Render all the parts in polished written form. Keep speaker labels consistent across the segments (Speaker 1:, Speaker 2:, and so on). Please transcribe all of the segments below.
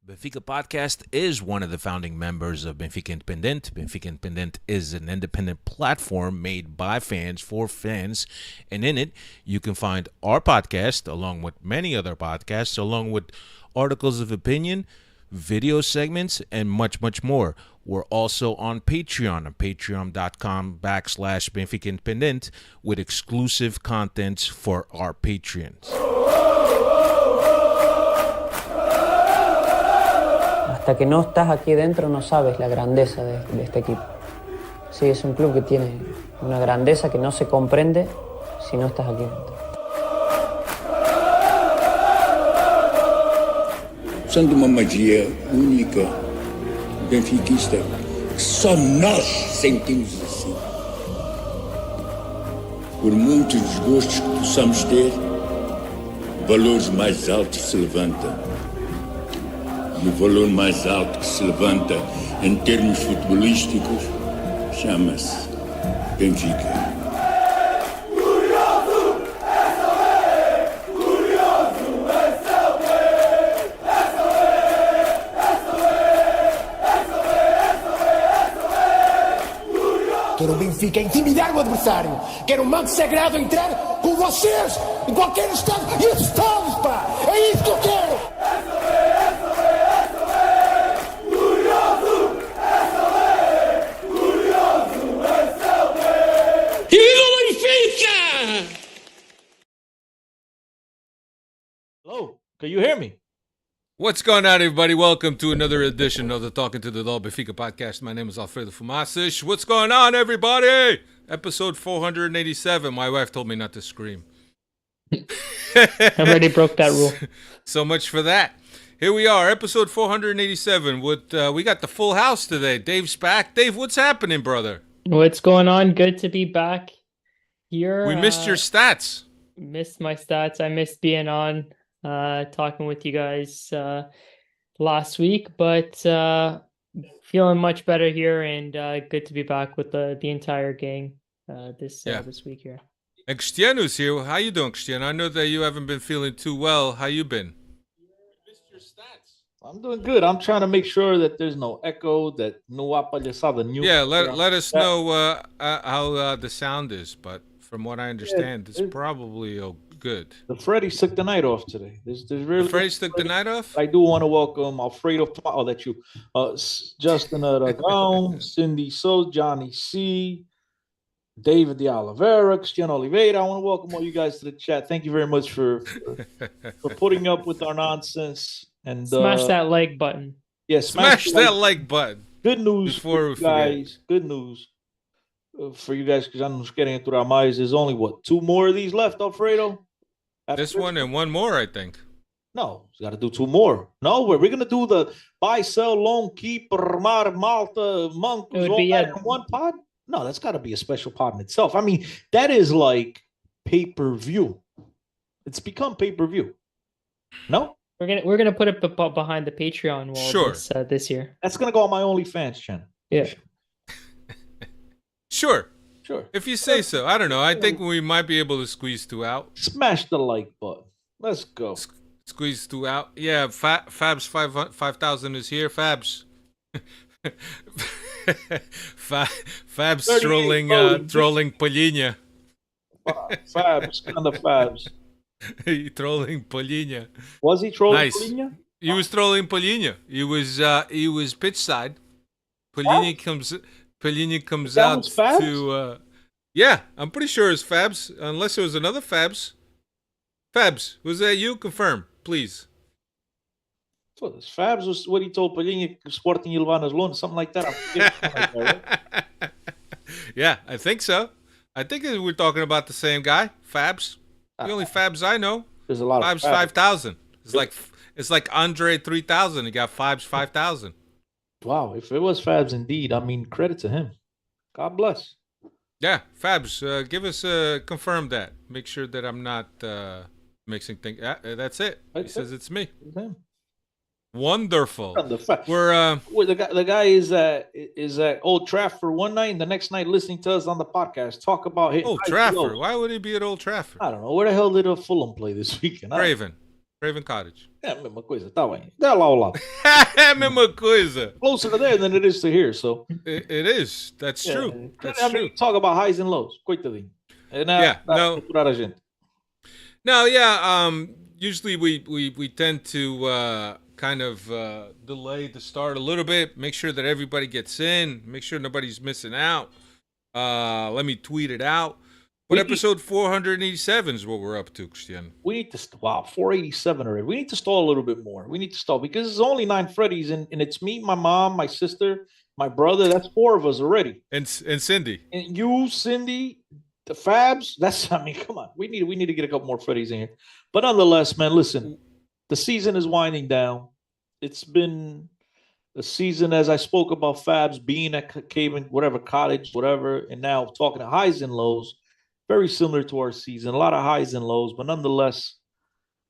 Speaker 1: Benfica Podcast is one of the founding members of Benfica Independent. Benfica Independent is an independent platform made by fans for fans, and in it, you can find our podcast along with many other podcasts, along with articles of opinion, video segments, and much, much more. We're also on Patreon, patreon.com/Benfica Independent, with exclusive contents for our patrons.
Speaker 2: Hasta que no estás aquí dentro no sabes la grandeza de este equipo. Sí, es un club que tiene una grandeza que no se comprende si no estás aquí dentro.
Speaker 3: Usando uma magia única, benfiquista, que só nós sentimos assim. Por muitos desgostos que possamos ter, valores mais altos se levantam. E o valor mais alto que se levanta em termos futebolísticos chama-se Benfica.
Speaker 4: Quero o Benfica intimidar o adversário. Quero o manto sagrado entrar com vocês em qualquer estado. E esses estados, pá! É isso que eu quero!
Speaker 5: Hello, can you hear me?
Speaker 1: What's going on, everybody? Welcome to another edition of the Talking to the Dog Benfica podcast. My name is Alfredo Fumasic. What's going on, everybody? Episode 487. My wife told me not to scream.
Speaker 6: I already broke that rule.
Speaker 1: So much for that. Here we are, episode 487. We got the full house today. Dave's back. Dave, what's happening, brother?
Speaker 6: What's going on? Good to be back here.
Speaker 1: We missed your stats.
Speaker 6: Missed my stats. I missed being on, talking with you guys last week, but feeling much better here and good to be back with the entire gang this week here.
Speaker 1: And Cristiano's here. How you doing, Cristiano? I know that you haven't been feeling too well. How you been?
Speaker 5: Missed your stats. I'm doing good. I'm trying to make sure that there's no echo, that no apalhasada new.
Speaker 1: Yeah, let us know how the sound is, but from what I understand, it's probably good.
Speaker 5: The Freddy took the night off today. There's really
Speaker 1: Freddy took the night off?
Speaker 5: I do want to welcome Alfredo. Oh, that's you. Justin Aragão, Cindy So, Johnny C, David de Oliveira, Cristiano Oliveira. I want to welcome all you guys to the chat. Thank you very much for putting up with our nonsense. And
Speaker 6: smash that like button.
Speaker 5: Yeah,
Speaker 1: smash that like button.
Speaker 5: Good news for you guys. Good news for you guys, because I'm just getting into our minds. There's only, what, 2 more of these left, Alfredo?
Speaker 1: This one and one more, I think.
Speaker 5: No, we got to do 2 more. No, we're going to do the buy, sell, loan, keep, Malta, monk, all that in one pod? No, that's got to be a special pod in itself. I mean, that is like pay-per-view. It's become pay-per-view. No?
Speaker 6: We're gonna put it behind the Patreon wall this year.
Speaker 5: That's gonna go on my OnlyFans channel.
Speaker 6: Yeah.
Speaker 1: Sure.
Speaker 5: Sure.
Speaker 1: If you say so. I don't know. I think we might be able to squeeze 2 out.
Speaker 5: Smash the like button. Let's go.
Speaker 1: Squeeze 2 out. Yeah, Fabs 5,000 is here. Fabs. Fabs trolling Polina.
Speaker 5: Fabs, kind of Fabs.
Speaker 1: He trolling Polina.
Speaker 5: Was he trolling
Speaker 1: nice.
Speaker 5: Polina?
Speaker 1: He was trolling Polina. He was pitch side. Polina comes out to yeah, I'm pretty sure it's Fabs, unless it was another Fabs. Fabs, was that you? Confirm, please.
Speaker 5: So this Fabs was what he told Polina, Sporting Ilvana's loan, something like that.
Speaker 1: Yeah, I think so. I think we're talking about the same guy, Fabs. The only Fabs I know.
Speaker 5: There's a lot
Speaker 1: Fabs
Speaker 5: of
Speaker 1: 5,000. It's like Andre 3,000. He got Fabs 5,000.
Speaker 5: Wow, if it was Fabs indeed, I mean, credit to him. God bless.
Speaker 1: Yeah, Fabs, give us confirm that. Make sure that I'm not mixing things. That's it. He says it's me.
Speaker 5: It's him.
Speaker 1: Wonderful.
Speaker 5: We're the guy is at Old Trafford one night, and the next night listening to us on the podcast talk about
Speaker 1: Old Trafford. Why would he be at Old Trafford?
Speaker 5: I don't know. Where the hell did Fulham play this weekend?
Speaker 1: Craven. Craven Cottage.
Speaker 5: É a mesma coisa, tá bem. Dá lá ao lado.
Speaker 1: É a mesma coisa.
Speaker 5: Closer to there than it is to here, so.
Speaker 1: It is. That's true. That's
Speaker 5: I mean,
Speaker 1: true.
Speaker 5: talk about highs and lows. Coitadinho.
Speaker 1: Yeah, no.
Speaker 5: A gente.
Speaker 1: No, yeah. Usually we tend to kind of delay the start a little bit, make sure that everybody gets in, make sure nobody's missing out. Let me tweet it out. But episode 487 is what we're up to, Christian.
Speaker 5: We need to 487 already. We need to stall a little bit more. We need to stall because it's only 9 Freddies, and it's me, my mom, my sister, my brother. That's 4 of us already.
Speaker 1: And Cindy.
Speaker 5: And you, Cindy, the Fabs. I mean, come on. We need to get a couple more Freddies in here. But nonetheless, man, listen. The season is winding down. It's been a season, as I spoke about Fabs being at Caven, whatever, cottage, whatever, and now talking to highs and lows. Very similar to our season, a lot of highs and lows, but nonetheless,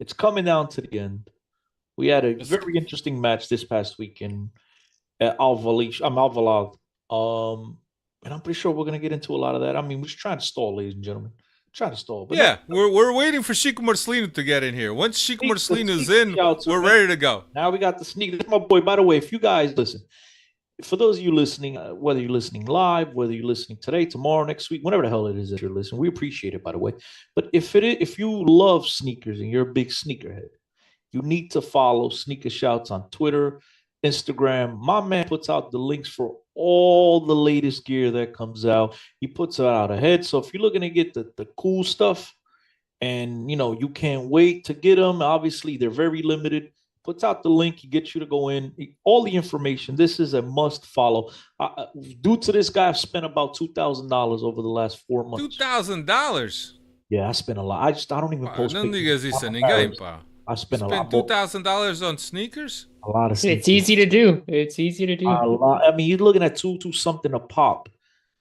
Speaker 5: it's coming down to the end. We had a very interesting match this past weekend at Alvalade. And I'm pretty sure we're going to get into a lot of that. I mean, we're just trying to stall, ladies and gentlemen. Trying to stall. But
Speaker 1: yeah, we're waiting for Chico Marcelino to get in here. Once Chico Marcelino's in, we're ready to go.
Speaker 5: Now we got the sneak. That's my boy. By the way, if you guys listen, for those of you listening, whether you're listening live, whether you're listening today, tomorrow, next week, whenever the hell it is that you're listening, we appreciate it, by the way. But if you love sneakers and you're a big sneakerhead, you need to follow Sneaker Shouts on Twitter, Instagram. My man puts out the links for all the latest gear that comes out. He puts it out ahead. So if you're looking to get the cool stuff and, you can't wait to get them, obviously they're very limited. Puts out the link, he gets you to go in. All the information. This is a must follow. Due to this guy, I've spent about $2,000 over the last 4 months.
Speaker 1: $2,000?
Speaker 5: Yeah, I spent a lot. I don't even post pictures. I spent a lot.
Speaker 1: $2,000 on sneakers?
Speaker 5: A lot of sneakers.
Speaker 6: It's easy to do.
Speaker 5: A lot. I mean, you're looking at two something a pop.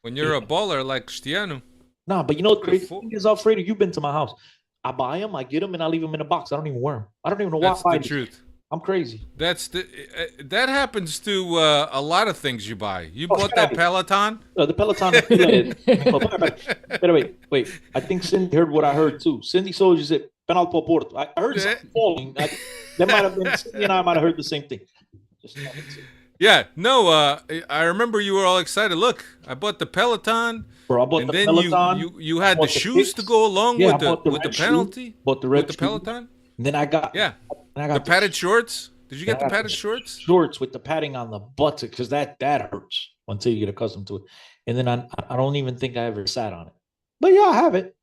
Speaker 1: When you're a baller like Cristiano.
Speaker 5: Nah, but you know what the crazy thing is, Alfredo? You've been to my house. I buy them, I get them, and I leave them in a box. I don't even wear them. I don't even know why.
Speaker 1: That's the truth.
Speaker 5: I'm crazy.
Speaker 1: That happens to a lot of things you buy. You bought that Peloton?
Speaker 5: The Peloton. Wait. I think Cindy heard what I heard too. Cindy Soldier said penal por Porto. I heard something falling. That might have been Cindy and I might have heard the same thing.
Speaker 1: Yeah, no. I remember you were all excited. Look, I bought the Peloton.
Speaker 5: Bro, I bought the Peloton.
Speaker 1: You had the shoes to go along with the penalty.
Speaker 5: Bought the red
Speaker 1: with the Peloton.
Speaker 5: And then I got
Speaker 1: the padded shorts. Did you get the padded shorts?
Speaker 5: Shorts with the padding on the butts, because that hurts until you get accustomed to it. And then I don't even think I ever sat on it. But yeah, I have it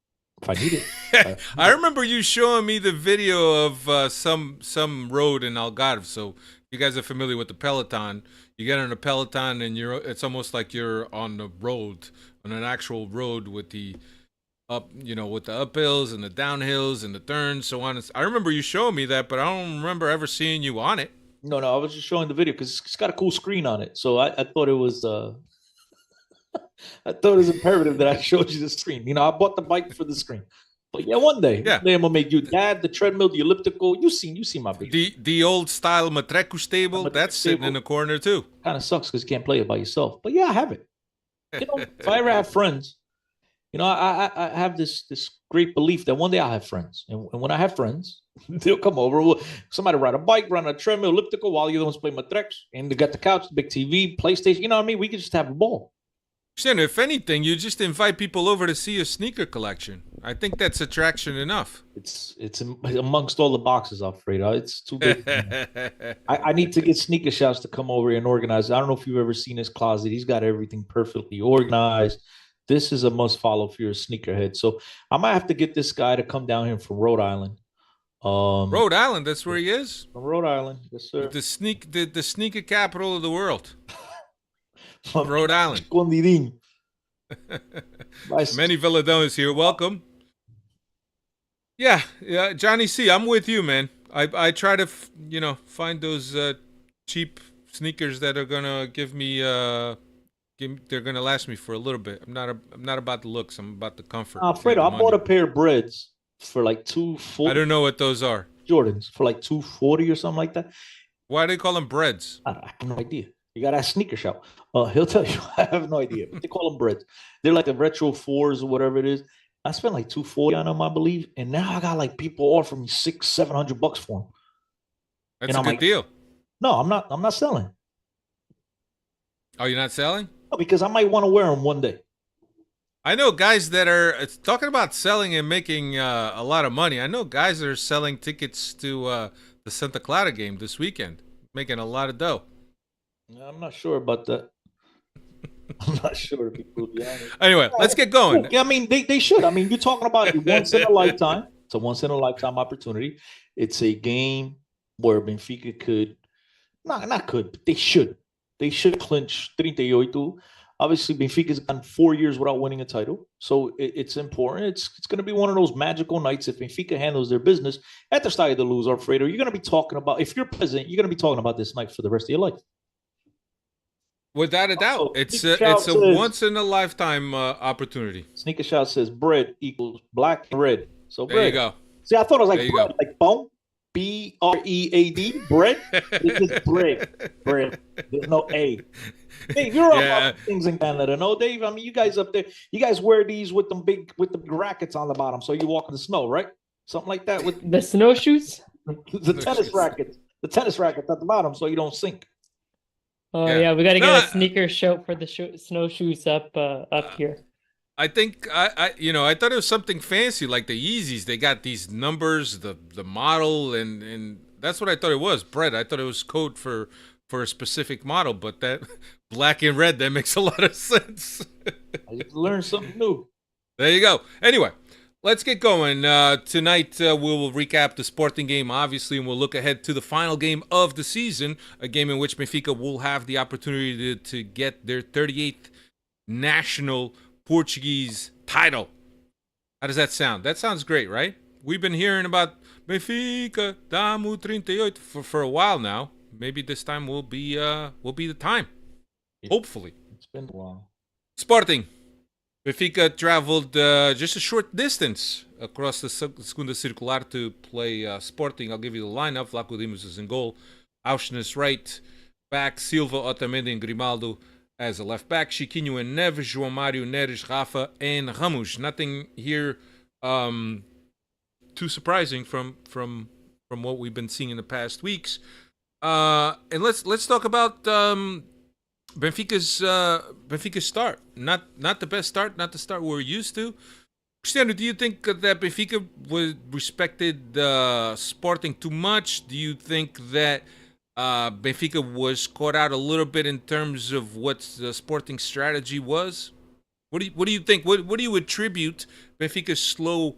Speaker 5: if I need it.
Speaker 1: I remember you showing me the video of some road in Algarve. So you guys are familiar with the Peloton. You get on a Peloton and it's almost like you're on the road, on an actual road with the with the uphills and the downhills and the turns, so on. I remember you showing me that, but I don't remember ever seeing you on it.
Speaker 5: No, I was just showing the video because it's got a cool screen on it. So I thought it was imperative that I showed you the screen. I bought the bike for the screen. But yeah, one day I'm gonna make you the treadmill, the elliptical. You see my video.
Speaker 1: The old style Matrekus table, that's sitting in the corner too.
Speaker 5: Kind of sucks because you can't play it by yourself. But yeah, I have it. If I ever have friends, I have this great belief that one day I'll have friends. And when I have friends, they'll come over. Somebody ride a bike, run a treadmill, elliptical, while the other ones play Matrex. And they got the couch, the big TV, PlayStation. You know what I mean? We could just have a ball.
Speaker 1: If anything, you just invite people over to see a sneaker collection. I think that's attraction enough.
Speaker 5: It's amongst all the boxes, Alfredo. It's too big. I need to get Sneaker Shouts to come over here and organize. I don't know if you've ever seen his closet. He's got everything perfectly organized. This is a must follow if you're a sneakerhead. So I might have to get this guy to come down here from Rhode Island.
Speaker 1: Rhode Island, that's where he is?
Speaker 5: From Rhode Island, yes, sir.
Speaker 1: The sneaker capital of the world. Rhode Island. Many Villadonians here. Welcome. Yeah, Johnny C, I'm with you, man. I try to, find those cheap sneakers that are gonna give me they're gonna last me for a little bit. I'm not about the looks. I'm about the comfort.
Speaker 5: Alfredo, I bought a pair of Breads for like $240.
Speaker 1: I don't know what those are.
Speaker 5: Jordans for like $240 or something like that.
Speaker 1: Why do they call them Breads?
Speaker 5: I have no idea. You got to ask Sneaker Shout. He'll tell you. I have no idea. They call them Breads. They're like the retro 4s or whatever it is. I spent like $240 on them, I believe, and now I got like people offering me $600-700 for them.
Speaker 1: That's
Speaker 5: and
Speaker 1: a
Speaker 5: I'm
Speaker 1: good
Speaker 5: like,
Speaker 1: deal.
Speaker 5: No, I'm not. I'm not selling.
Speaker 1: Oh, you're not selling?
Speaker 5: No, because I might want to wear them one day.
Speaker 1: I know guys that are talking about selling and making a lot of money. I know guys that are selling tickets to the Santa Clara game this weekend, making a lot of dough.
Speaker 5: I'm not sure about that. I'm not sure, to be brutally honest.
Speaker 1: Anyway, let's get going.
Speaker 5: I mean, they should. I mean, you're talking about once in a lifetime. It's a once in a lifetime opportunity. It's a game where Benfica could, not could, but they should. They should clinch 38. Obviously, Benfica's gone 4 years without winning a title, so it's important. It's going to be one of those magical nights if Benfica handles their business at the Estádio da Luz, Alfredo. You're going to be talking about, if you're president, you're going to be talking about this night for the rest of your life.
Speaker 1: Without a doubt, it's a once in a lifetime opportunity.
Speaker 5: Sneaker Shout says bread equals black and red. So bread.
Speaker 1: There you go.
Speaker 5: See, I thought it was like bread, like bone. BREAD, bread. It's just bread. There's no A. Dave, you're up things in Canada, no, Dave? I mean, you guys up there, you guys wear these with the big rackets on the bottom, so you walk in the snow, right? Something like that with
Speaker 6: the snowshoes,
Speaker 5: the tennis rackets at the bottom, so you don't sink.
Speaker 6: Oh yeah, we got to get a sneaker show for the snowshoes up here.
Speaker 1: I think I thought it was something fancy like the Yeezys. They got these numbers, the model, and that's what I thought it was. Bread. I thought it was code for a specific model, but that black and red, that makes a lot of sense.
Speaker 5: I just learned something new.
Speaker 1: There you go. Anyway, let's get going. Tonight we will recap the Sporting game, obviously, and we'll look ahead to the final game of the season, a game in which Benfica will have the opportunity to get their 38th national Portuguese title. How does that sound? That sounds great, right? We've been hearing about Benfica, Damu 38 for a while now. Maybe this time will be the time. Hopefully.
Speaker 5: It's been a while.
Speaker 1: Sporting. Benfica traveled just a short distance across the Segunda Circular to play Sporting. I'll give you the lineup. Vlaco Dimos is in goal. Auschwitz right back. Silva, Otamendi, and Grimaldo as a left back. Chiquinho and Neves, João Mário, Neres, Rafa, and Ramos. Nothing here too surprising from what we've been seeing in the past weeks. And let's talk about Benfica's start. Not the best start, not the start we're used to. Cristiano, do you think that Benfica respected Sporting too much? Do you think that Benfica was caught out a little bit in terms of what the Sporting strategy was? What do you think? What do you attribute Benfica's slow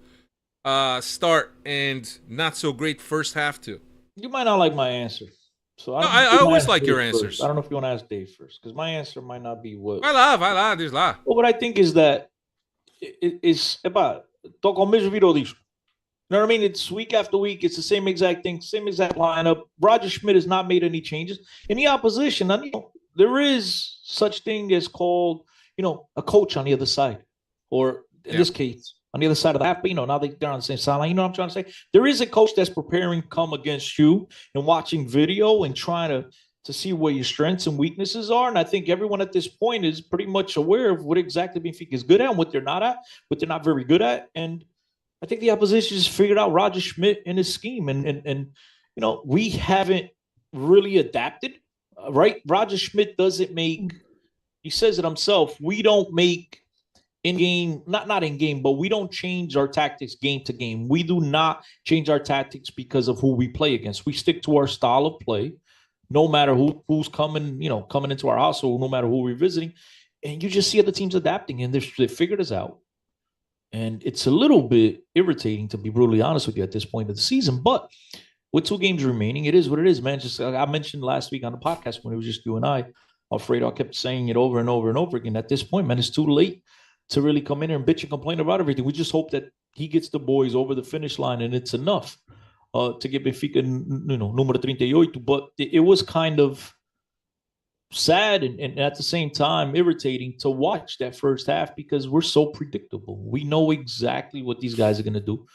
Speaker 1: start and not so great first half to?
Speaker 5: You might not like my answer. So
Speaker 1: I always like your answers.
Speaker 5: First. I don't know if you want to ask Dave first, because my answer might not be what.
Speaker 1: Vai lá, diz lá.
Speaker 5: Well, what I think is that it's about toca o mesmo virou disso. You know what I mean? It's week after week. It's the same exact thing, same exact lineup. Roger Schmidt has not made any changes in the opposition. And, there is such thing as called, a coach on the other side, or in this case, on the other side of the half, but now they're on the same sideline. You know what I'm trying to say? There is a coach that's preparing to come against you and watching video and trying to see where your strengths and weaknesses are. And I think everyone at this point is pretty much aware of what exactly Benfica is good at and what they're not at, what they're not very good at. And I think the opposition just figured out Roger Schmidt and his scheme. And we haven't really adapted, right? Roger Schmidt doesn't make, he says it himself, we don't make in-game, not in-game, but we don't change our tactics game to game. We do not change our tactics because of who we play against. We stick to our style of play, no matter who's coming into our household, no matter who we're visiting. And you just see other teams adapting, and they figured us out. And it's a little bit irritating, to be brutally honest with you, at this point of the season. But with 2 games remaining, it is what it is, man. Just like I mentioned last week on the podcast when it was just you and I, Alfredo, I kept saying it over and over and over again. At this point, man, it's too late to really come in here and bitch and complain about everything. We just hope that he gets the boys over the finish line, and it's enough to get Benfica, número 38. But it was kind of sad and at the same time irritating to watch that first half because we're so predictable. We know exactly what these guys are going to do.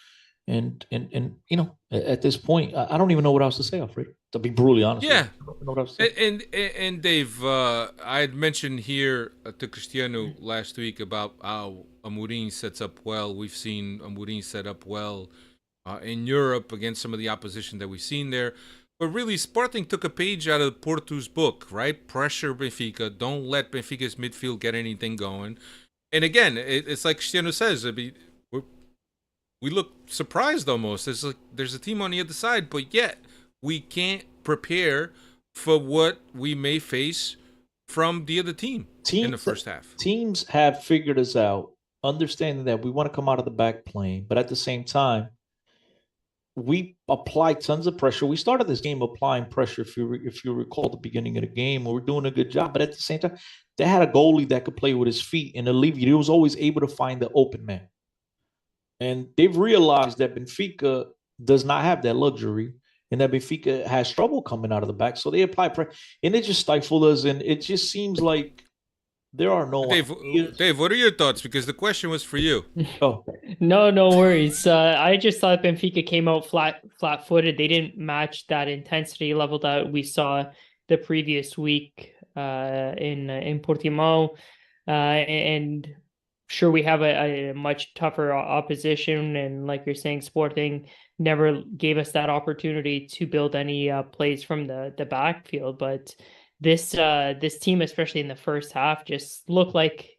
Speaker 5: And you know, at this point, I don't even know what else to say, Alfred. To be brutally honest,
Speaker 1: Yeah,
Speaker 5: I don't know what else to say.
Speaker 1: and Dave, I had mentioned here to Cristiano last week about how Amorim sets up well. We've seen Amorim set up well in Europe against some of the opposition that we've seen there. But really, Sporting took a page out of Porto's book, right? Pressure Benfica. Don't let Benfica's midfield get anything going. And again, it's like Cristiano says. We look surprised almost. There's a team on the other side, but yet we can't prepare for what we may face from the other team in the first half.
Speaker 5: Teams have figured us out, understanding that we want to come out of the back playing, but at the same time, we apply tons of pressure. We started this game applying pressure. If you recall the beginning of the game, we were doing a good job, but at the same time, they had a goalie that could play with his feet and alleviate. He was always able to find the open man. And they've realized that Benfica does not have that luxury and that Benfica has trouble coming out of the back. So they apply pressure and it just stifled us. And it just seems like there are no
Speaker 1: Dave, what are your thoughts? Because the question was for you.
Speaker 5: Oh,
Speaker 6: No worries. I just thought Benfica came out flat-footed. They didn't match that intensity level that we saw the previous week in Portimao, and sure, we have a much tougher opposition, and like you're saying, Sporting never gave us that opportunity to build any plays from the backfield. But this team, especially in the first half, just looked like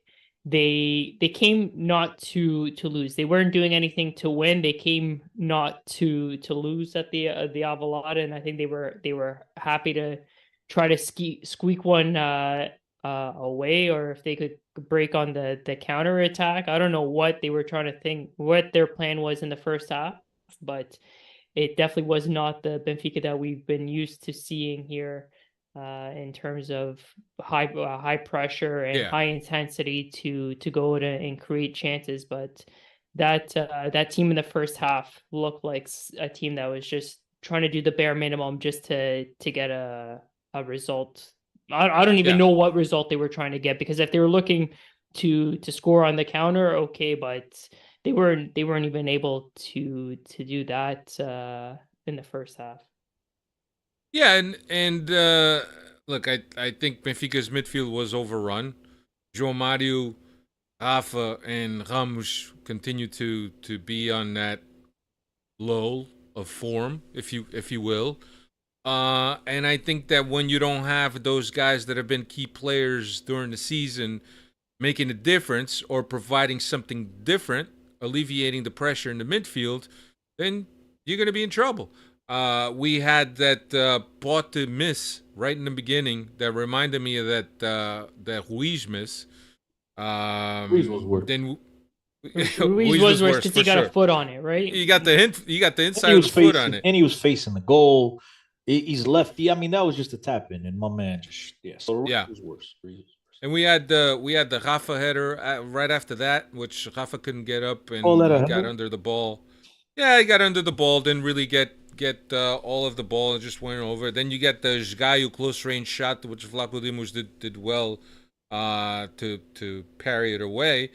Speaker 6: they came not to lose. They weren't doing anything to win. They came not to lose at the Avalada, and I think they were happy to try to squeak one away, or if they could break on the counter attack. I don't know what they were trying to think, what their plan was in the first half, but it definitely was not the Benfica that we've been used to seeing here in terms of high pressure and high intensity to go to and create chances. But that team in the first half looked like a team that was just trying to do the bare minimum just to get a result. I don't even know what result they were trying to get, because if they were looking to score on the counter, okay, but they weren't even able to do that in the first half.
Speaker 1: Yeah, and look, I think Benfica's midfield was overrun. João Mario, Rafa, and Ramos continue to be on that lull of form, if you will. And I think that when you don't have those guys that have been key players during the season making a difference or providing something different, alleviating the pressure in the midfield, then you're going to be in trouble. We had that Pote miss right in the beginning that reminded me of that Ruiz miss.
Speaker 5: Ruiz was worse.
Speaker 6: Ruiz was worse because he got a foot on it, right?
Speaker 1: You got the inside of the foot on it,
Speaker 5: and he was facing the goal. He's lefty. I mean, that was just a tap in, and my man just So Ruiz was worse.
Speaker 1: And we had the Rafa header right after that, which Rafa couldn't get up and got under the ball. Yeah, he got under the ball, didn't really get all of the ball, and just went over. Then you get the Gaio close range shot, which Vlaco Dimos did well to parry it away.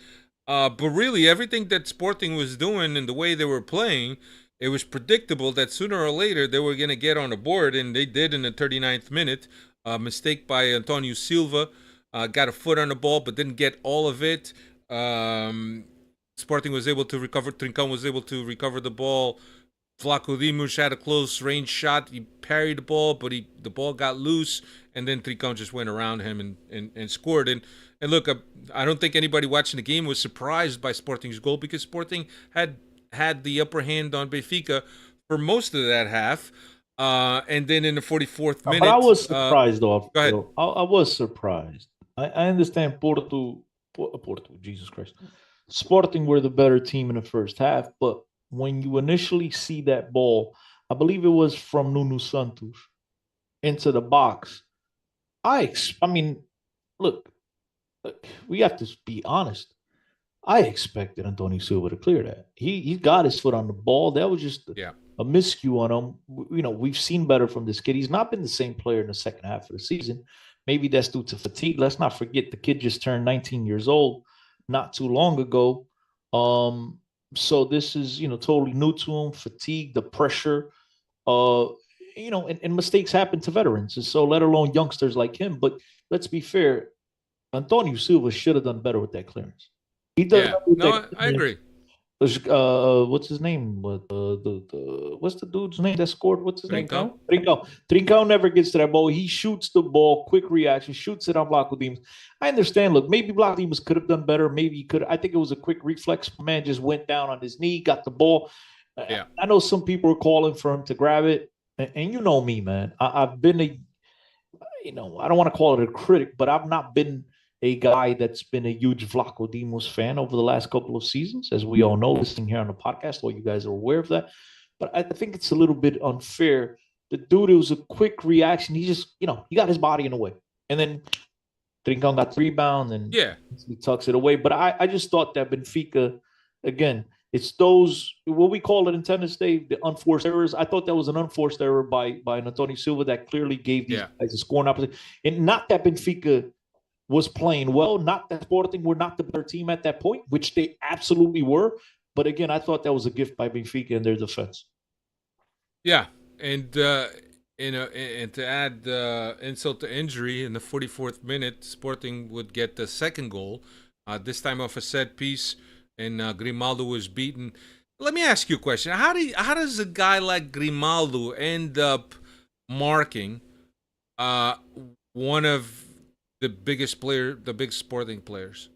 Speaker 1: But really, everything that Sporting was doing and the way they were playing, it was predictable that sooner or later they were going to get on the board, and they did in the 39th minute. Mistake by Antonio Silva. Got a foot on the ball, but didn't get all of it. Sporting was able to recover. Trincão was able to recover the ball. Vlaco Dimos had a close range shot. He parried the ball, but the ball got loose, and then Trincão just went around him and scored. And look, I don't think anybody watching the game was surprised by Sporting's goal, because Sporting had the upper hand on Benfica for most of that half. And then in the 44th minute...
Speaker 5: But I was surprised, though.
Speaker 1: Go ahead.
Speaker 5: I was surprised. I understand Porto, Jesus Christ. Sporting were the better team in the first half, but when you initially see that ball, I believe it was from Nuno Santos into the box. I mean, look, we have to be honest. I expected Antonio Silva to clear that. He got his foot on the ball. That was just a miscue on him. You know, we've seen better from this kid. He's not been the same player in the second half of the season. Maybe that's due to fatigue. Let's not forget the kid just turned 19 years old not too long ago. So this is, totally new to him. Fatigue, the pressure, and mistakes happen to veterans. And so let alone youngsters like him. But let's be fair, Antonio Silva should have done better with that clearance. He does
Speaker 1: Yeah, no, I agree.
Speaker 5: What's his name? What's the dude's name that scored? What's his name?
Speaker 1: Trincão?
Speaker 5: Trincão never gets to that ball. He shoots the ball, quick reaction, shoots it on Blanco Dimas. I understand. Look, maybe Blanco Dimas could have done better. Maybe he could. I think it was a quick reflex. Man just went down on his knee, got the ball.
Speaker 1: Yeah.
Speaker 5: I know some people are calling for him to grab it, and you know me, man. I've been I don't want to call it a critic, but I've not been a guy that's been a huge Vlaco Dimos fan over the last couple of seasons, as we all know, listening here on the podcast, all you guys are aware of that. But I think it's a little bit unfair. The dude, it was a quick reaction. He just, he got his body in the way. And then Trincão got the rebound and he tucks it away. But I just thought that Benfica, again, it's those, what we call it in tennis, Dave, the unforced errors. I thought that was an unforced error by Antonio Silva that clearly gave these guys a scoring opportunity. And not that Benfica was playing well, not that Sporting were not the better team at that point, which they absolutely were. But again, I thought that was a gift by Benfica in their defense.
Speaker 1: Yeah, and and to add insult to injury, in the 44th minute, Sporting would get the second goal, this time off a set piece, and Grimaldo was beaten. Let me ask you a question: how does a guy like Grimaldo end up marking one of the big Sporting players?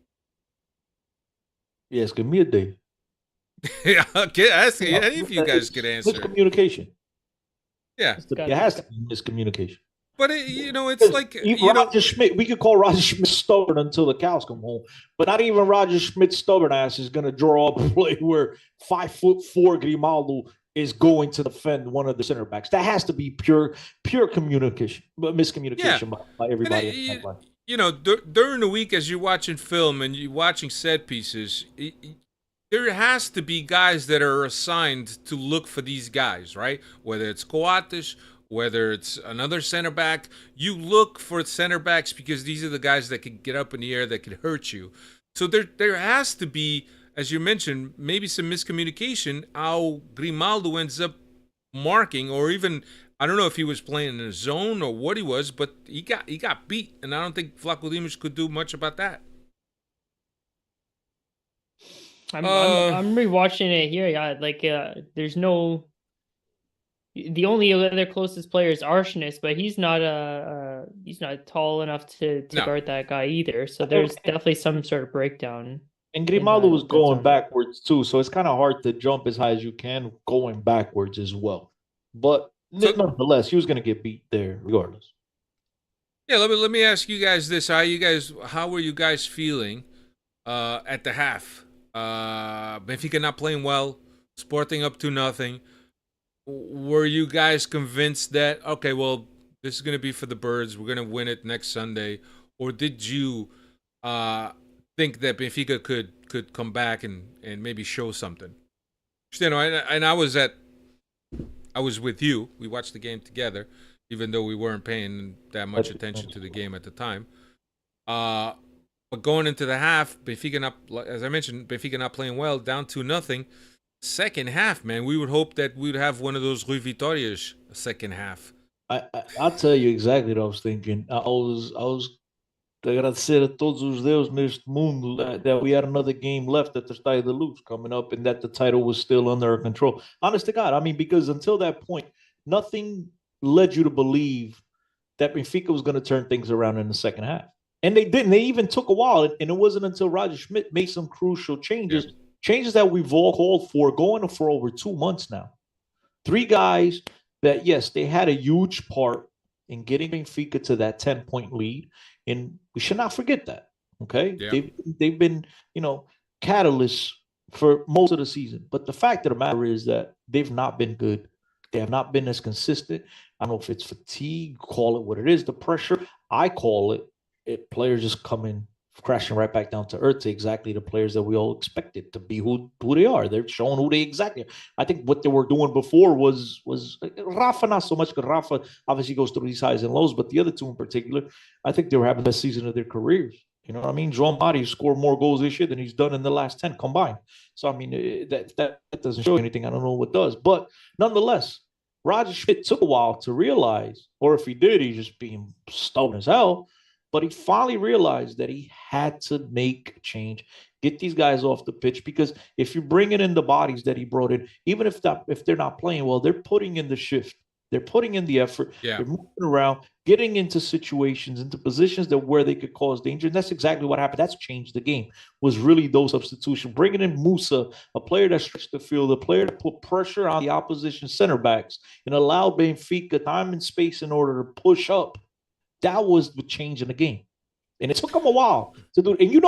Speaker 5: Yes, give me a day.
Speaker 1: Yeah, okay. Ask any of you guys could answer.
Speaker 5: Miscommunication.
Speaker 1: Yeah,
Speaker 5: it has to be miscommunication.
Speaker 1: But it's like
Speaker 5: Roger Schmidt. We could call Roger Schmidt stubborn until the cows come home, but not even Roger Schmidt's stubborn ass is going to draw up a play where 5'4" Grimaldo is going to defend one of the center backs. That has to be pure communication, but miscommunication by everybody.
Speaker 1: During the week, as you're watching film and you're watching set pieces, there has to be guys that are assigned to look for these guys, right? Whether it's Coates, whether it's another center back, you look for center backs because these are the guys that can get up in the air, that can hurt you. So there has to be, as you mentioned, maybe some miscommunication how Grimaldo ends up marking, or even, I don't know if he was playing in a zone or what he was, but he got beat, and I don't think Vlaco Dimas could do much about that.
Speaker 6: I'm rewatching it here. Yeah, there's no. The only other closest player is Arshinus, but he's not tall enough to guard that guy either. So there's definitely some sort of breakdown.
Speaker 5: And Grimaldo was going backwards too, so it's kind of hard to jump as high as you can going backwards as well. But nonetheless, he was going to get beat there regardless.
Speaker 1: Yeah, let me ask you guys this: how were you guys feeling at the half? Benfica not playing well, Sporting up 2-0. Were you guys convinced that, okay, well, this is going to be for the birds, we're going to win it next Sunday? Or did you think that Benfica could come back and maybe show something? And I was with you. We watched the game together, even though we weren't paying that much attention to the game at the time. But going into the half, Benfica as I mentioned, Benfica not playing well, down 2-0. Second half, man, we would hope that we'd have one of those Rui Vitórias second half.
Speaker 5: I'll tell you exactly what I was thinking. I was agradecer a todos os deuses neste mundo that we had another game left at the Estádio da Luz coming up, and that the title was still under our control. Honest to God, I mean, because until that point, nothing led you to believe that Benfica was going to turn things around in the second half. And they didn't. They even took a while, and it wasn't until Roger Schmidt made some crucial changes, changes that we've all called for, going for over 2 months now. 3 guys that, yes, they had a huge part in getting Benfica to that 10-point lead, and we should not forget that. Okay, they've been catalysts for most of the season, but the fact of the matter is that they've not been good. They have not been as consistent. I don't know if it's fatigue, call it what it is, the pressure. I call it players just coming crashing right back down to earth to exactly the players that we all expected to be who they are. They're showing who they exactly are. I think what they were doing before was Rafa, not so much, because Rafa obviously goes through these highs and lows, but the other two in particular, I think they were having the best season of their careers. You know what I mean? João Mario scored more goals this year than he's done in the last 10 combined. So, I mean, that doesn't show anything. I don't know what does. But nonetheless, Roger Schmidt took a while to realize, or if he did, he's just being stubborn as hell. But he finally realized that he had to make a change, get these guys off the pitch, because if you're bringing in the bodies that he brought in, even if they're not playing well, they're putting in the shift. They're putting in the effort.
Speaker 1: Yeah.
Speaker 5: They're moving around, getting into situations, into positions that where they could cause danger. And that's exactly what happened. That's changed the game, was really those substitutions. Bringing in Musa, a player that stretched the field, a player that put pressure on the opposition center backs and allowed Benfica time and space in order to push up. That was the change in the game. And it took him a while to do it. And you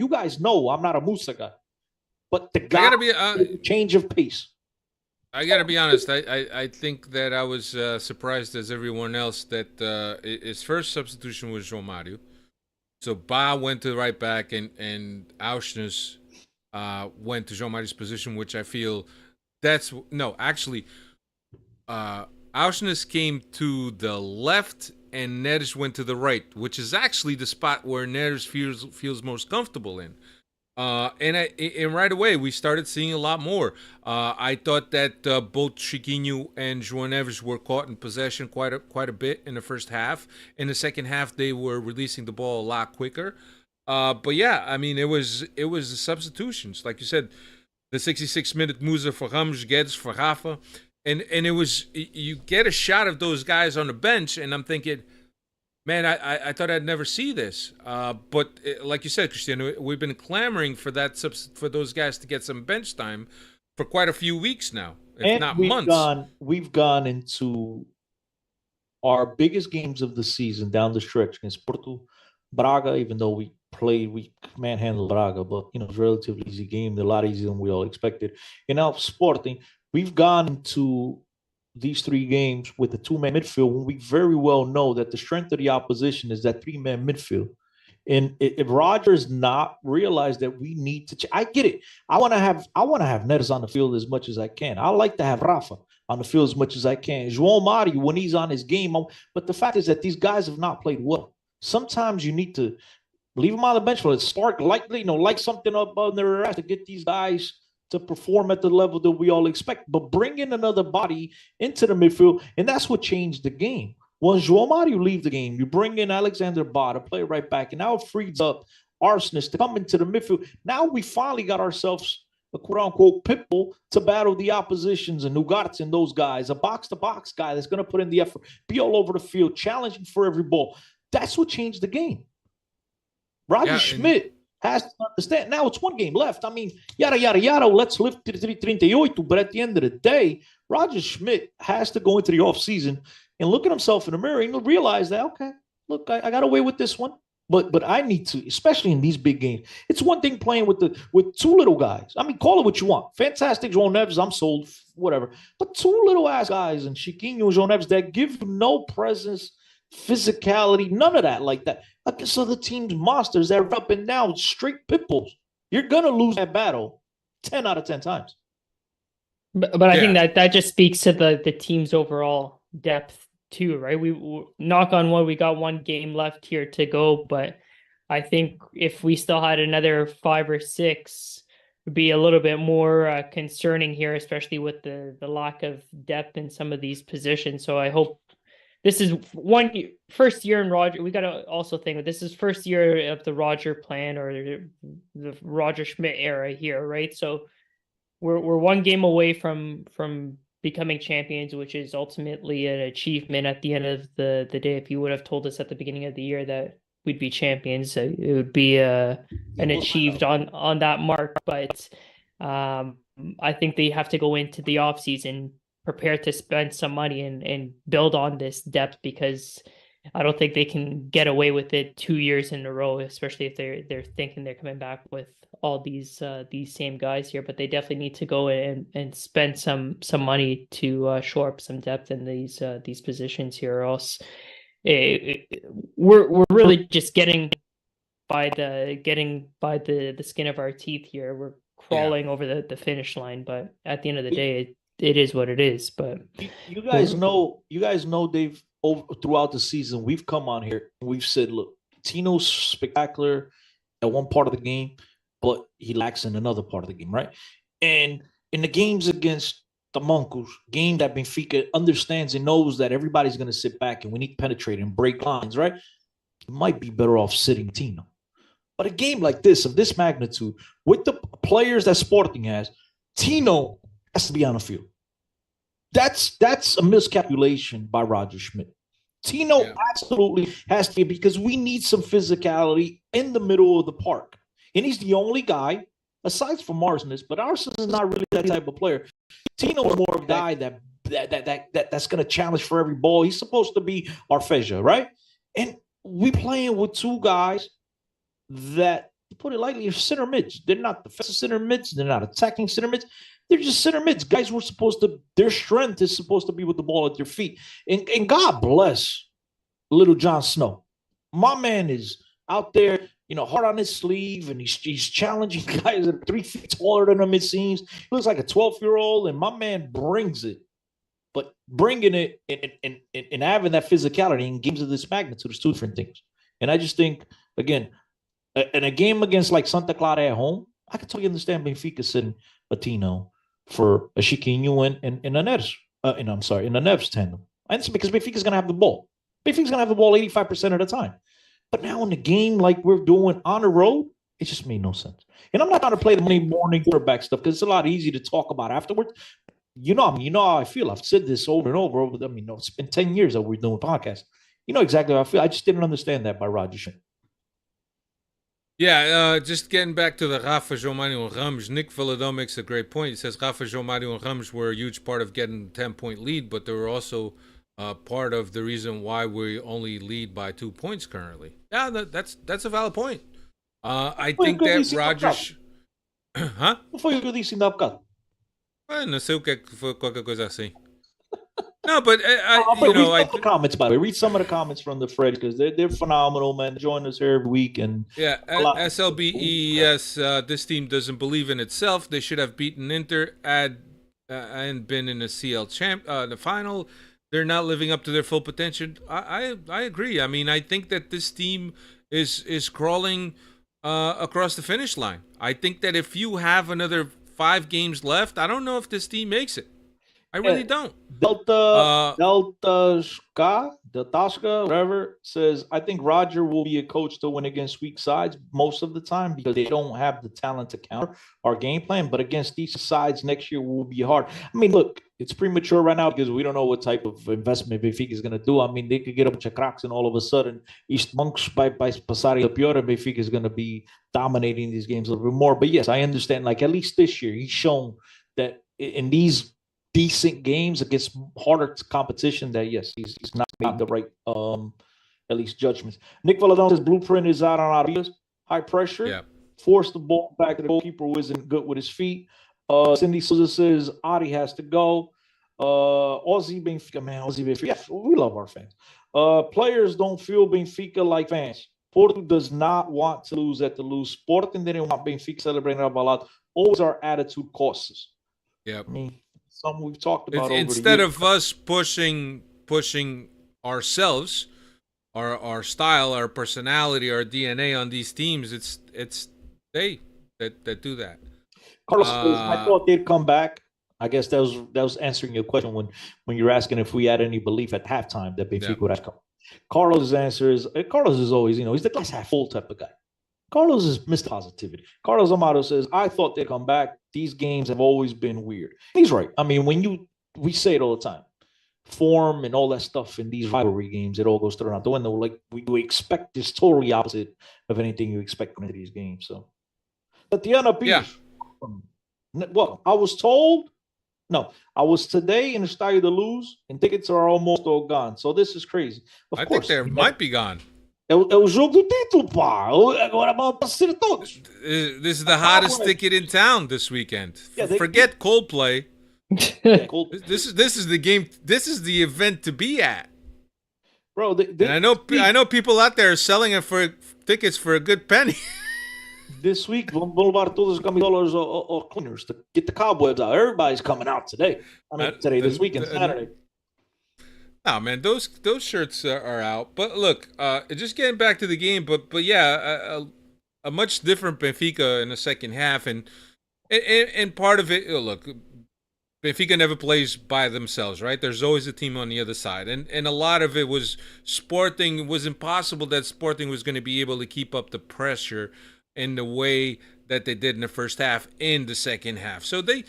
Speaker 5: guys know I'm not a Musa guy. But the guy change of pace.
Speaker 1: I got to be honest. I think that I was surprised as everyone else that his first substitution was João Mario. So Ba went to the right back and Auschnitz went to João Mario's position, which I feel actually Auschnitz came to the left and Neres went to the right, which is actually the spot where Neres feels most comfortable in. And right away we started seeing a lot more. I thought that both Chiquinho and João Neves were caught in possession quite a bit in the first half. In the second half, they were releasing the ball a lot quicker. But yeah, I mean, it was the substitutions, like you said, the 66-minute Musa for Ramos, Guedes for Rafa, and it was, you get a shot of those guys on the bench, and I'm thinking, man, I thought I'd never see this. But like you said, Cristiano, we've been clamoring for for those guys to get some bench time for quite a few weeks now, if not months.
Speaker 5: We've gone into our biggest games of the season down the stretch against Porto, Braga, even though we manhandled Braga, but it's a relatively easy game, a lot easier than we all expected. And now Sporting, we've gone into these three games with the two-man midfield when we very well know that the strength of the opposition is that three-man midfield. And if Rodgers not realized that we need to, I get it. I want to have Neres on the field as much as I can. I like to have Rafa on the field as much as I can. João Mario when he's on his game. But the fact is that these guys have not played well. Sometimes you need to leave them on the bench for a spark, lightly, light something up on their ass to get these guys to perform at the level that we all expect, but bring in another body into the midfield, and that's what changed the game. Once João Mario leave the game, you bring in Alexander Ba to play right back, and now it frees up Arsenis to come into the midfield. Now we finally got ourselves a quote-unquote pit bull to battle the oppositions and Ugarte and those guys, a box-to-box guy that's going to put in the effort, be all over the field, challenging for every ball. That's what changed the game. Roger Schmidt has to understand. Now it's one game left. I mean, yada, yada, yada. Let's lift to 38. But at the end of the day, Roger Schmidt has to go into the offseason and look at himself in the mirror and realize that, okay, look, I got away with this one. But I need to, especially in these big games. It's one thing playing with two little guys. I mean, call it what you want. Fantastic João Neves, I'm sold, whatever. But two little ass guys and Chiquinho and João Neves that give no presence, physicality, none of that like that. Against other teams' monsters that are up and down, straight pit bulls. You're going to lose that battle 10 out of 10 times.
Speaker 6: But I think that just speaks to the team's overall depth too, right? We knock on wood, we got one game left here to go, but I think if we still had another 5 or 6, it would be a little bit more concerning here, especially with the lack of depth in some of these positions. So I hope this is first year in Roger. We got to also think that this is first year of the Roger plan or the Roger Schmidt era here, right? So we're one game away from becoming champions, which is ultimately an achievement at the end of the day. If you would have told us at the beginning of the year that we'd be champions, it would be an achieved on that mark. But I think they have to go into the offseason prepared to spend some money and build on this depth, because I don't think they can get away with it 2 years in a row, especially if they're thinking they're coming back with all these same guys here. But they definitely need to go and spend some money to shore up some depth in these positions here, or else we're really just getting by the skin of our teeth here. We're crawling over the finish line, but at the end of the day, it is what it is. But
Speaker 5: you guys know, Dave, throughout the season, we've come on here and we've said, look, Tino's spectacular at one part of the game, but he lacks in another part of the game, right? And in the games against the Monkus, game that Benfica understands and knows that everybody's going to sit back and we need to penetrate and break lines, right? You might be better off sitting Tino. But a game like this, of this magnitude, with the players that Sporting has, Tino has to be on the field. That's a miscalculation by Roger Schmidt. Tino absolutely has to be, because we need some physicality in the middle of the park. And he's the only guy, aside from Marsnes, but Arsene is not really that type of player. Tino is more of a guy that's going to challenge for every ball. He's supposed to be Arfeja, right? And we playing with two guys that, to put it lightly, are center mids. They're not defensive center mids. They're not attacking center mids. They're just center mids. Guys were supposed to, their strength is supposed to be with the ball at their feet. And God bless little Jon Snow. My man is out there, heart on his sleeve, and he's challenging guys that are 3 feet taller than him, it seems. He looks like a 12-year-old, and my man brings it. But bringing it and having that physicality in games of this magnitude is two different things. And I just think, again, in a game against like Santa Clara at home, I can totally understand Benfica sitting a Tino for a Chiquinho and a Neves. In a Neves tandem. And it's because Benfica's going to have the ball. Benfica's going to have the ball 85% of the time. But now in the game, like we're doing on the road, it just made no sense. And I'm not trying to play the Monday morning quarterback stuff because it's a lot easier to talk about afterwards. You know how I feel. I've said this over and over. It's been 10 years that we're doing podcasts. You know exactly how I feel. I just didn't understand that by Roger Schmidt.
Speaker 1: Yeah, just getting back to the Rafa, João Mário, and Ramos. Nick Villadão makes a great point. He says Rafa, João Mário, and Ramos were a huge part of getting a 10-point lead, but they were also part of the reason why we only lead by 2 points currently. Yeah, that's a valid point. I think that Rogers... Hã?
Speaker 5: Não foi o que eu disse ainda há bocado.
Speaker 1: Não sei o que foi qualquer coisa assim. No, but
Speaker 5: read the comments, by the way. Read some of the comments from the Fred, because they're phenomenal, man. Join us here every week. And
Speaker 1: yeah, SLBES, this team doesn't believe in itself. They should have beaten Inter and been in the the final. They're not living up to their full potential. I agree. I mean, I think that this team is crawling across the finish line. I think that if you have another 5 games left, I don't know if this team makes it. I really don't. Deltaska,
Speaker 5: whatever, says, I think Roger will be a coach to win against weak sides most of the time because they don't have the talent to counter our game plan. But against these sides next year will be hard. I mean, look, it's premature right now because we don't know what type of investment Benfica is going to do. I mean, they could get a bunch of cracks and all of a sudden East Monks by Passari La Piora, Benfica is going to be dominating these games a little bit more. But yes, I understand, like at least this year, he's shown that in these decent games against harder competition that yes, he's not made the right at least judgments. Nick Valadon's blueprint is out on Arias. High pressure, force the ball back to the goalkeeper who isn't good with his feet. Cindy Souza says Adi has to go. Aussie Benfica, man, Aussie Benfica. Yes, we love our fans. Players don't feel Benfica like fans. Porto does not want to lose at the loose. Sporting didn't want Benfica celebrating a lot. Always our attitude costs us.
Speaker 1: Yeah,
Speaker 5: I mean, something we've talked about
Speaker 1: instead of us pushing ourselves, our style, our personality, our DNA on these teams, it's they that do that.
Speaker 5: Carlos, I thought they'd come back. I guess that was answering your question when you're asking if we had any belief at halftime that Benfica would have come. Carlos' answer is Carlos is always, he's the glass half full type of guy. Carlos is Mr. Positivity. Carlos Amato says, I thought they'd come back. These games have always been weird. He's right. I mean, we say it all the time. Form and all that stuff in these rivalry games, it all goes thrown out the window. Like we expect this totally opposite of anything you expect from these games. So, Tatiana P.
Speaker 1: Yeah.
Speaker 5: Well, I was today in the Estadio de Luz, and tickets are almost all gone. So this is crazy.
Speaker 1: I think they might be gone.
Speaker 5: É o jogo do título, pá. Agora vamos para ser todos.
Speaker 1: This is the hottest ticket in town this weekend. Forget Coldplay. This is the game. This is the event to be at,
Speaker 5: bro.
Speaker 1: I know people out there are selling it for tickets for a good penny.
Speaker 5: This week, vamos levar todas as camisolas or cleaners to get the cobwebs out. Everybody's coming out today. This weekend, Saturday.
Speaker 1: Oh man, those shirts are out. But look, just getting back to the game. But yeah, a much different Benfica in the second half, and part of it. Look, Benfica never plays by themselves, right? There's always a team on the other side, and a lot of it was Sporting. It was impossible that Sporting was going to be able to keep up the pressure in the way that they did in the first half in the second half. So they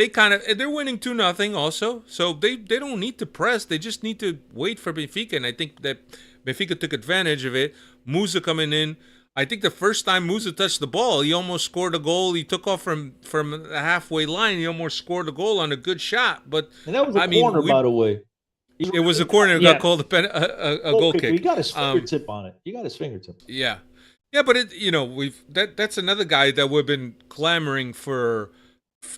Speaker 1: kind of they're winning 2-0 also. So they don't need to press. They just need to wait for Benfica, and I think that Benfica took advantage of it. Musa coming in. I think the first time Musa touched the ball, he almost scored a goal. He took off from the halfway line. He almost scored a goal on a good shot. But
Speaker 5: and that was a corner, by the way.
Speaker 1: It was a corner. It got called a goal kick.
Speaker 5: He got his fingertip on it. He got his fingertip.
Speaker 1: Yeah, but that's another guy that we've been clamoring for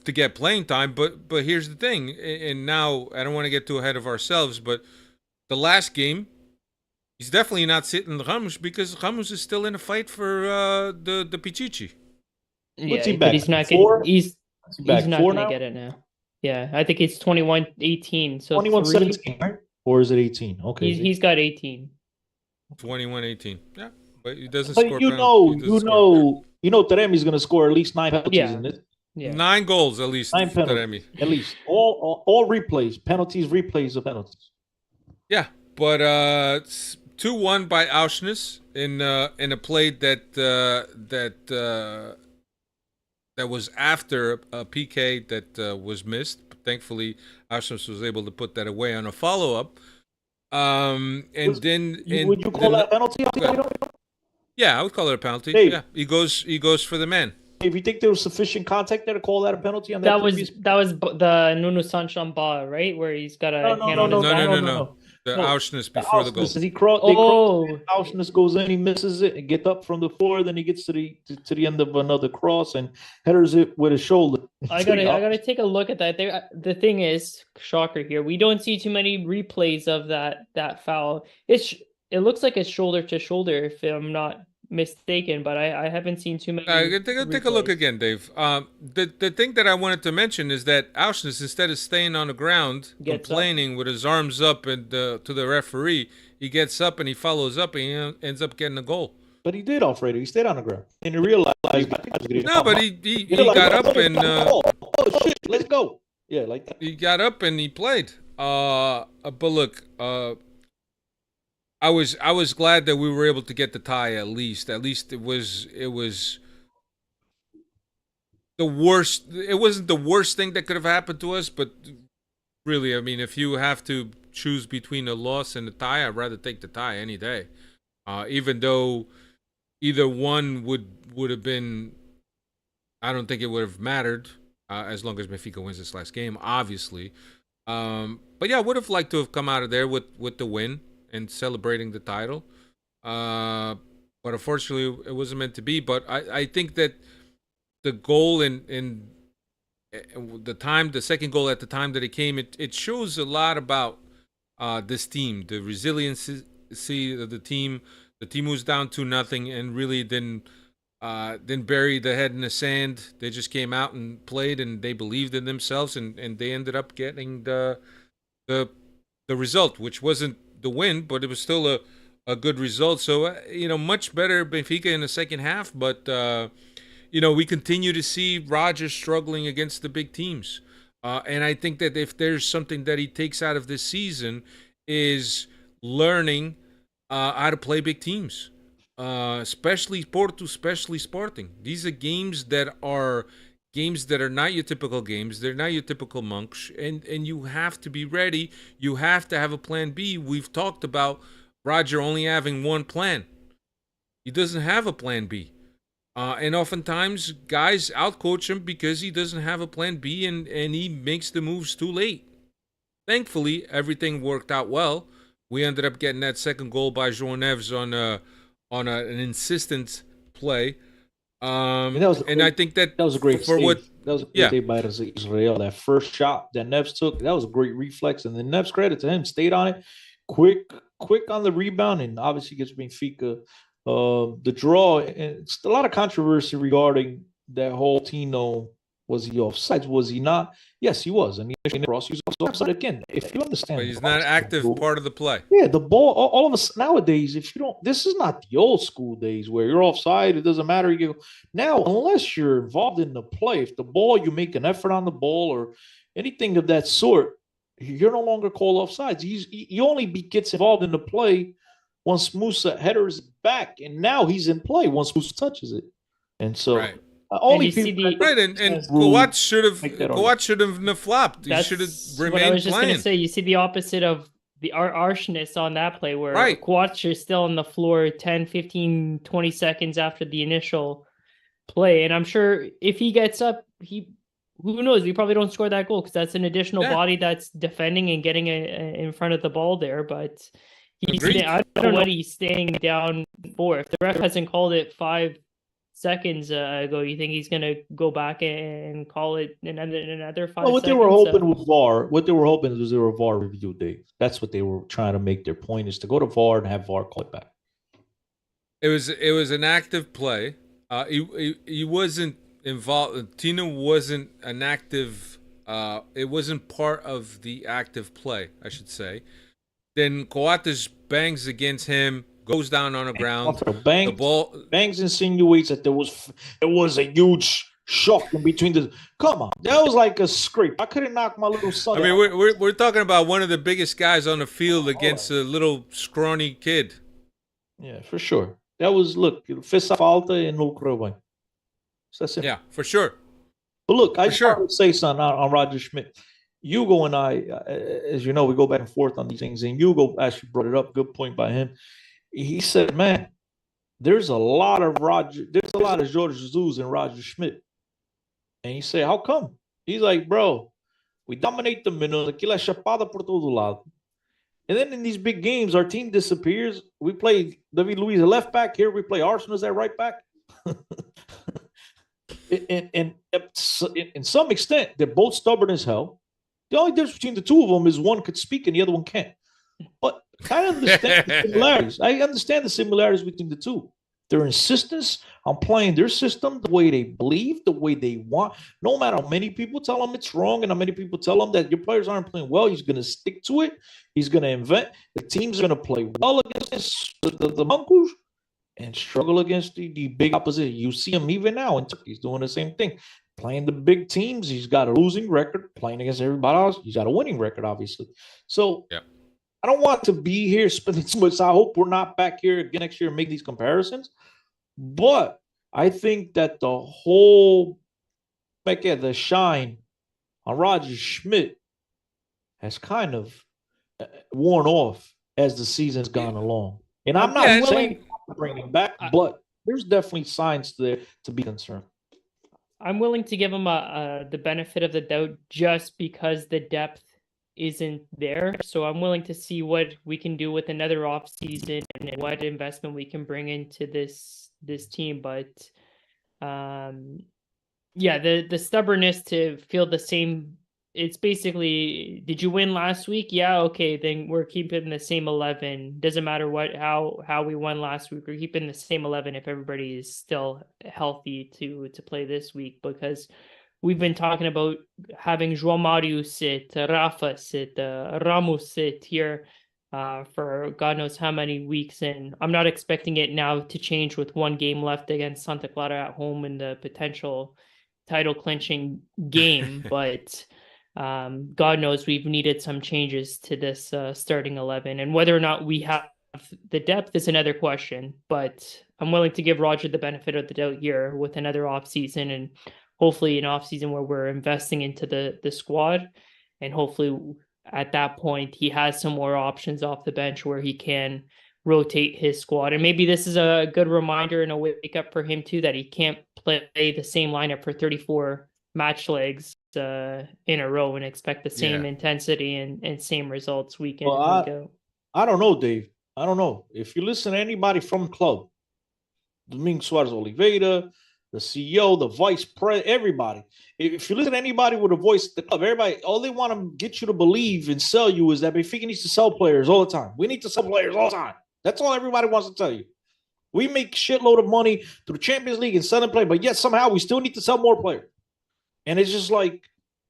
Speaker 1: to get playing time. But here's the thing, and now I don't want to get too ahead of ourselves, but the last game. He's definitely not sitting Ramos because Ramos is still in a fight for the Pichichi.
Speaker 6: Yeah, but he's not getting. He's not going to get it now. Yeah, I think it's 21-18. So
Speaker 5: 21-17, right? Or is it 18? Okay,
Speaker 6: he's got 18.
Speaker 1: 21-18. Yeah, but he doesn't
Speaker 5: but
Speaker 1: score.
Speaker 5: You know, Taremi's going to score at least 9 penalties in this.
Speaker 1: Yeah. 9 goals at least.
Speaker 5: 9 penalties. Taremi. At least all replays, replays of penalties.
Speaker 1: Yeah, but 2-1 by Auschwitz in a play that was after a PK that was missed. Thankfully, Auschwitz was able to put that away on a follow-up. Would you call that a penalty? Yeah, I would call it a penalty. Hey, yeah, he goes for the man.
Speaker 5: If you think there was sufficient contact there to call that a penalty on
Speaker 6: that was the Nuno Sancho ball, right, where he's got a hand on his back.
Speaker 1: No. The Auschwitz before the goal.
Speaker 5: Auschwitz goes in, he misses it, and get up from the floor. Then he gets to the end of another cross and headers it with his shoulder.
Speaker 6: I gotta take a look at that. The thing is, shocker here, we don't see too many replays of that foul. It looks like it's shoulder to shoulder, if I'm not mistaken, but I haven't seen too many.
Speaker 1: Take a look again, Dave. The thing that I wanted to mention is that Auschwitz, instead of staying on the ground complaining with his arms up and to the referee, he gets up and he follows up and he ends up getting a goal.
Speaker 5: But he did, Alfredo. He stayed on the ground and he realized.
Speaker 1: No, but he got up and
Speaker 5: oh shit, let's go. Yeah, like that.
Speaker 1: He got up and he played. But look, I was glad that we were able to get the tie at least. At least it was the worst. It wasn't the worst thing that could have happened to us, but really, I mean, if you have to choose between a loss and a tie, I'd rather take the tie any day. Even though either one would have been, I don't think it would have mattered as long as Benfica wins this last game, obviously. But yeah, I would have liked to have come out of there with the win and celebrating the title. But unfortunately, it wasn't meant to be. But I think that the goal in the second goal at the time that it came, it shows a lot about this team, the resiliency of the team. The team was down 2-0 and really didn't bury the head in the sand. They just came out and played, and they believed in themselves, and they ended up getting the result, which wasn't the win, but it was still a good result. So much better Benfica in the second half, but we continue to see Rodgers struggling against the big teams, and I think that if there's something that he takes out of this season is learning how to play big teams, especially Porto, especially Sporting. These are games that are not your typical games. They're not your typical monks, and you have to be ready. You have to have a plan B. We've talked about Roger only having one plan. He doesn't have a plan B. And oftentimes guys outcoach him because he doesn't have a plan B, and he makes the moves too late. Thankfully, everything worked out well. We ended up getting that second goal by João Neves on an insistent play. I think that
Speaker 5: was a great save. That was a great save by Israel. That first shot that Neves took, that was a great reflex. And then Neves, credit to him, stayed on it, quick on the rebound, and obviously gets Benfica the draw. And it's a lot of controversy regarding that whole Tino Was he offside? Was he not? Yes, he was. And he cross. He was offside again. If you understand,
Speaker 1: But he's not active part of the play.
Speaker 5: Yeah, the ball. All of us nowadays, if you don't, this is not the old school days where you're offside. It doesn't matter. You go now, unless you're involved in the play. If the ball, you make an effort on the ball or anything of that sort, you're no longer called offsides. He only gets involved in the play once Musa headers back, and now he's in play once Musa touches it. And so.
Speaker 1: Right.
Speaker 5: Only
Speaker 1: right, and Kawat should have flopped. He should have remained
Speaker 6: what I was just
Speaker 1: playing.
Speaker 6: Gonna say. You see the opposite of the harshness on that play where
Speaker 1: right.
Speaker 6: Kawat is still on the floor 10, 15, 20 seconds after the initial play. And I'm sure if he gets up, who knows? We probably don't score that goal because that's an additional body that's defending and getting in front of the ball there. But I don't know what he's staying down for. If the ref hasn't called it 5 seconds ago, you think he's going to go back and call it another 5 seconds?
Speaker 5: What they were hoping with VAR, what they were hoping was there were VAR review days. That's what they were trying to make their point, is to go to VAR and have VAR call it back.
Speaker 1: It was an active play. He wasn't involved. Tino wasn't an active. It wasn't part of the active play, I should say. Then Coates bangs against him. Goes down on the ground.
Speaker 5: The ball Bangs insinuates that there was a huge shock in between the. Come on, that was like a scrape. I couldn't knock my little son.
Speaker 1: I mean, we're talking about one of the biggest guys on the field against a little scrawny kid.
Speaker 5: Yeah, for sure. That was fez a falta e não correu bem.
Speaker 1: Yeah, for sure.
Speaker 5: But look, I just want to say something on Roger Schmidt. Hugo and I, as you know, we go back and forth on these things, and Hugo actually brought it up. Good point by him. He said, man, there's a lot of Jorge Jesus and Roger Schmidt. And he said, how come? He's like, bro, we dominate the middle. Aquilo é chapada por todo lado. And then in these big games, our team disappears. We play David Luiz at left back. Here we play Arsenal at right back. and in some extent, they're both stubborn as hell. The only difference between the two of them is one could speak and the other one can't. But I understand the similarities. I understand the similarities between the two. Their insistence on playing their system the way they believe, the way they want. No matter how many people tell them it's wrong and how many people tell them that your players aren't playing well, he's going to stick to it. He's going to invent. The team's going to play well against the Mongols and struggle against the big opposition. You see him even now in Turkey. He's doing the same thing. Playing the big teams, he's got a losing record. Playing against everybody else, he's got a winning record, obviously. So I don't want to be here spending too much. I hope we're not back here again next year and make these comparisons. But I think that the whole, the shine on Roger Schmidt has kind of worn off as the season's gone along. And I'm not saying bring him back, but there's definitely signs there to be concerned.
Speaker 6: I'm willing to give him the benefit of the doubt just because the depth isn't there. So I'm willing to see what we can do with another off season and what investment we can bring into this team. But the stubbornness to feel the same. It's basically, did you win last week? Yeah, okay, then we're keeping the same 11. Doesn't matter how we won last week. We're keeping the same 11 if everybody is still healthy to play this week, because we've been talking about having João Mario sit, Rafa sit, Ramos sit here for God knows how many weeks, and I'm not expecting it now to change with one game left against Santa Clara at home in the potential title clinching game, but God knows we've needed some changes to this starting 11, and whether or not we have the depth is another question, but I'm willing to give Roger the benefit of the doubt here with another offseason, and hopefully an offseason where we're investing into the squad, and hopefully at that point he has some more options off the bench where he can rotate his squad. And maybe this is a good reminder and a wake up for him too, that he can't play the same lineup for 34 match legs in a row and expect the same intensity and same results week in and week out.
Speaker 5: I don't know, Dave. I don't know. If you listen to anybody from the club, Domingo Suarez Oliveira, the CEO, the vice president, everybody. If you listen to anybody with a voice at the club, everybody, all they want to get you to believe and sell you is that Benfica needs to sell players all the time. We need to sell players all the time. That's all everybody wants to tell you. We make shitload of money through the Champions League and selling players, but yet somehow we still need to sell more players. And it's just like,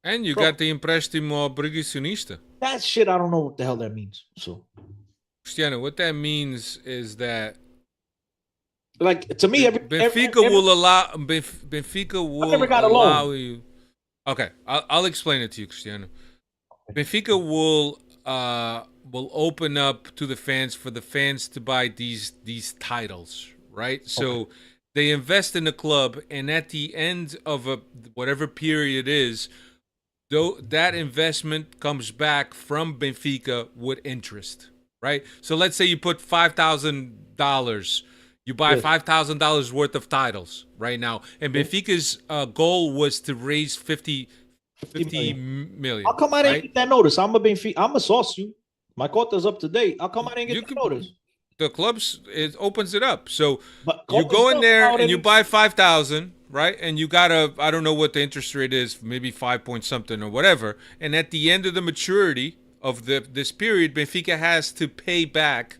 Speaker 1: And you
Speaker 5: bro,
Speaker 1: got the empréstimo obrigacionista.
Speaker 5: that shit, I don't know what the hell that means. So,
Speaker 1: Cristiano, what that means is that,
Speaker 5: like, to me,
Speaker 1: Benfica will allow Benfica will
Speaker 5: never got a
Speaker 1: allow
Speaker 5: loan.
Speaker 1: you. Okay, I'll explain it to you, Cristiano. Benfica will open up to the fans for the fans to buy these titles, right? So they invest in the club, and at the end of whatever period is, though that investment comes back from Benfica with interest, right? So let's say you put $5,000, you buy $5,000 worth of titles right now, and Benfica's goal was to raise 50 million.
Speaker 5: How come I didn't get that notice? I'm a socio. My quota's up to date. How come I didn't get that notice?
Speaker 1: The clubs, it opens it up. So you go in there and you buy 5,000, right? And you got I don't know what the interest rate is, maybe 5 point something or whatever. And at the end of the maturity of this period, Benfica has to pay back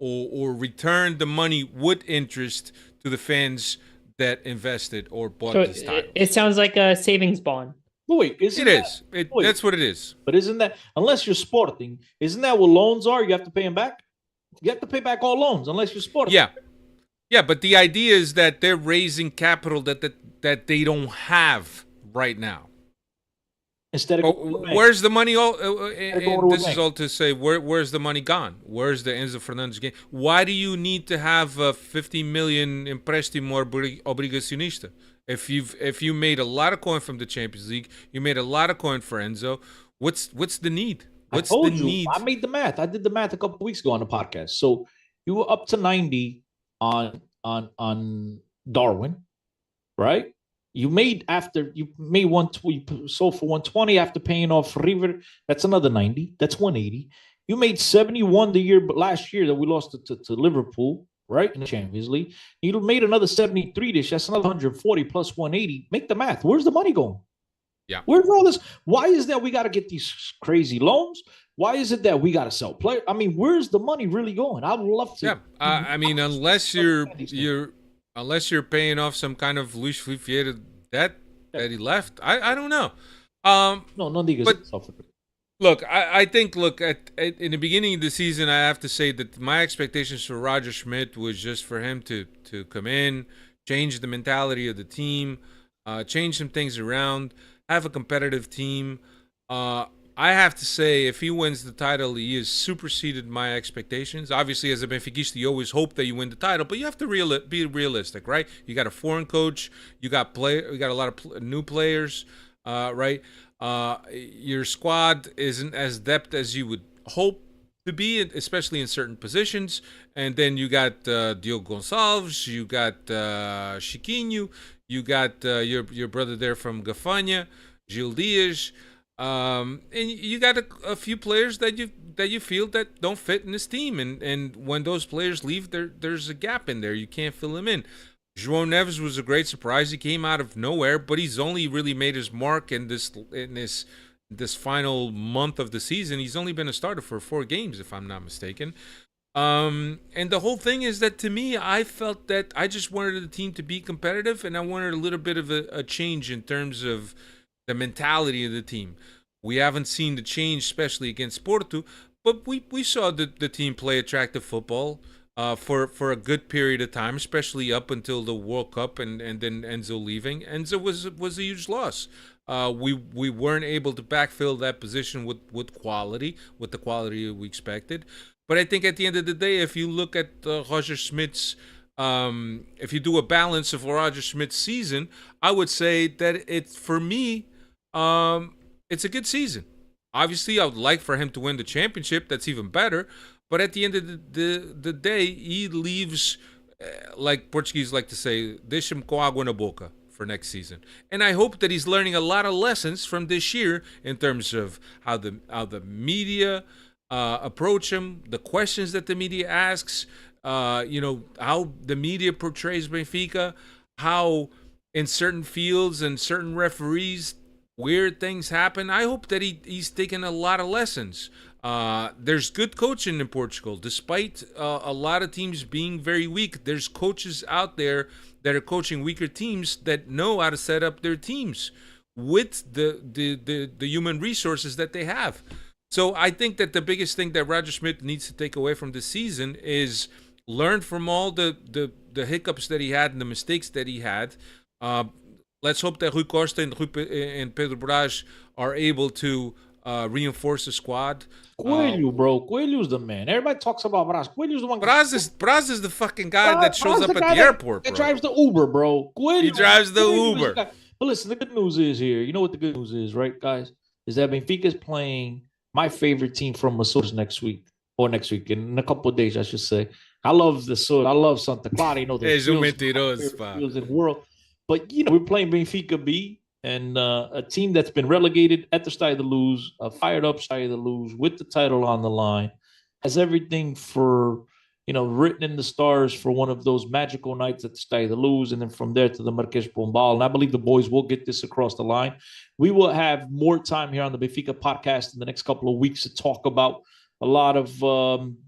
Speaker 1: or return the money with interest to the fans that invested or bought these titles.
Speaker 6: It sounds like a savings bond.
Speaker 5: But wait,
Speaker 1: that's what it is.
Speaker 5: But isn't that, unless you're Sporting, isn't that what loans are? You have to pay them back? You have to pay back all loans unless you're Sporting.
Speaker 1: Yeah, but the idea is that they're raising capital that they don't have right now.
Speaker 5: Instead of
Speaker 1: where's the money? This is all to say, where's the money gone? Where's the Enzo Fernandez game? Why do you need to have a 50 million empréstimo obrigacionista? If you made a lot of coin from the Champions League, you made a lot of coin for Enzo. What's the need? What's the need?
Speaker 5: I made the math. I did the math a couple of weeks ago on the podcast. So you were up to 90 on Darwin, right? You sold for 120 after paying off River. That's another 90. That's 180. You made 71 last year that we lost to Liverpool, right, in the Champions League. You made another 73 this year. That's another 140 plus 180. Make the math. Where's the money going?
Speaker 1: Yeah.
Speaker 5: Where's all this? Why is that we got to get these crazy loans? Why is it that we got to sell players? I mean, where's the money really going? I would love to.
Speaker 1: Yeah. I mean, unless you're paying off some kind of Luis Filipe debt that he left, I don't know.
Speaker 5: No digas. But
Speaker 1: look, I think in the beginning of the season, I have to say that my expectations for Roger Schmidt was just for him to come in, change the mentality of the team, change some things around, have a competitive team. I have to say, if he wins the title, he has superseded my expectations. Obviously, as a Benfiquista, you always hope that you win the title, but you have to be realistic, right? You got a foreign coach, you got a lot of new players, right? Your squad isn't as depth as you would hope to be, especially in certain positions. And then you got Diogo Gonçalves, you got Chiquinho, you got your brother there from Gafanha, Gil Dias. And you got a few players that you feel that don't fit in this team, and when those players leave, there's a gap in there. You can't fill them in. João Neves was a great surprise. He came out of nowhere, but he's only really made his mark in this final month of the season. He's only been a starter for 4 games, if I'm not mistaken. And the whole thing is that, to me, I felt that I just wanted the team to be competitive, and I wanted a little bit of a change in terms of the mentality of the team. We haven't seen the change, especially against Porto, but we saw the team play attractive football for a good period of time, especially up until the World Cup and then Enzo leaving. Enzo was a huge loss. We weren't able to backfill that position with the quality we expected. But I think at the end of the day, if you look at Roger Schmidt's if you do a balance of Roger Schmidt's season, I would say that for me, it's a good season. Obviously, I would like for him to win the championship. That's even better. But at the end of the day, he leaves, like Portuguese like to say, deixa-me com água na boca for next season. And I hope that he's learning a lot of lessons from this year in terms of how the media approach him, the questions that the media asks, how the media portrays Benfica, how in certain fields and certain referees, weird things happen. I hope that he's taken a lot of lessons. There's good coaching in Portugal. Despite a lot of teams being very weak, there's coaches out there that are coaching weaker teams that know how to set up their teams. with the human resources that they have. So I think that the biggest thing that Roger Schmidt needs to take away from this season is learn from all the hiccups that he had and the mistakes that he had. Let's hope that Rui Costa and Pedro Brás are able to reinforce the squad.
Speaker 5: Coelho, bro. Coelho's the man. Everybody talks about Brás. Coelho's the one.
Speaker 1: Brás is the fucking guy that shows up at the airport,
Speaker 5: that
Speaker 1: bro.
Speaker 5: drives the Uber, bro. Coelho,
Speaker 1: he drives the
Speaker 5: Coelho
Speaker 1: Uber.
Speaker 5: But listen, the good news is here. You know what the good news is, right, guys? Is that Benfica's playing my favorite team from Açores next week. Or next week, in a couple of days, I should say. I love the Açores. I love Santa Clara. You know, there's fields in the world. But, you know, we're playing Benfica B, and a team that's been relegated at the Estádio da Luz, a fired up Estádio da Luz with the title on the line, has everything for, you know, written in the stars for one of those magical nights at the Estádio da Luz, and then from there to the Marquês de Pombal. And I believe the boys will get this across the line. We will have more time here on the Benfica podcast in the next couple of weeks to talk about a lot of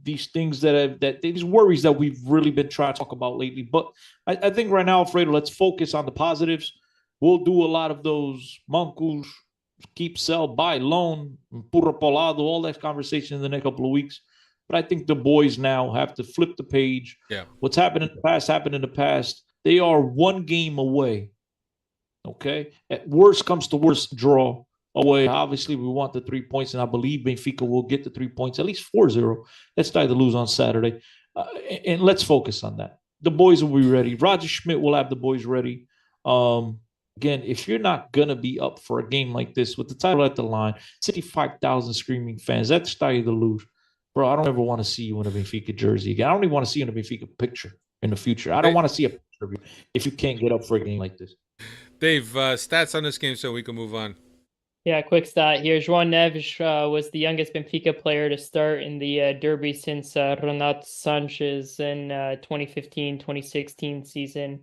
Speaker 5: these things these worries that we've really been trying to talk about lately. But I think right now, Alfredo, let's focus on the positives. We'll do a lot of those mancos, keep, sell, buy, loan, pura polado, all that conversation in the next couple of weeks. But I think the boys now have to flip the page.
Speaker 1: Yeah.
Speaker 5: What's happened in the past happened in the past. They are one game away. Okay. At worst comes to worst, draw away. Obviously, we want the 3 points, and I believe Benfica will get the 3 points, at least 4-0. Let's try to lose on Saturday. And let's focus on that. The boys will be ready. Roger Schmidt will have the boys ready. Again, if you're not going to be up for a game like this with the title at the line, 65,000 screaming fans, that's Estádio da Luz. Bro, I don't ever want to see you in a Benfica jersey again. I don't even want to see you in a Benfica picture in the future. I don't want to see a picture of you if you can't get up for a game like this.
Speaker 1: Dave, stats on this game so we can move on.
Speaker 6: Yeah, quick stat here. João Neves was the youngest Benfica player to start in the Derby since Renato Sanchez in 2015-2016 season.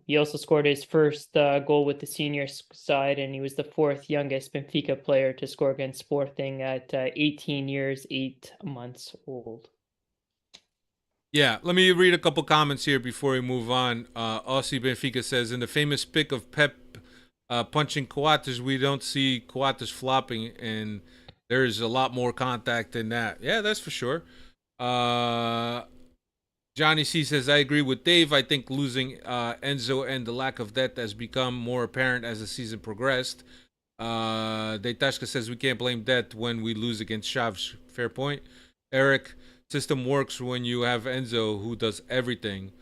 Speaker 6: He also scored his first goal with the senior side, and he was the fourth youngest Benfica player to score against Sporting at 18 years, 8 months old.
Speaker 1: Yeah, let me read a couple comments here before we move on. Aussie Benfica says, in the famous pic of Pep punching Coates, we don't see Coates flopping, and there's a lot more contact than that. Yeah, that's for sure. Johnny C says, I agree with Dave. I think losing Enzo and the lack of depth has become more apparent as the season progressed. Detashka says, we can't blame depth when we lose against Chaves. Fair point. Eric, system works when you have Enzo, who does everything.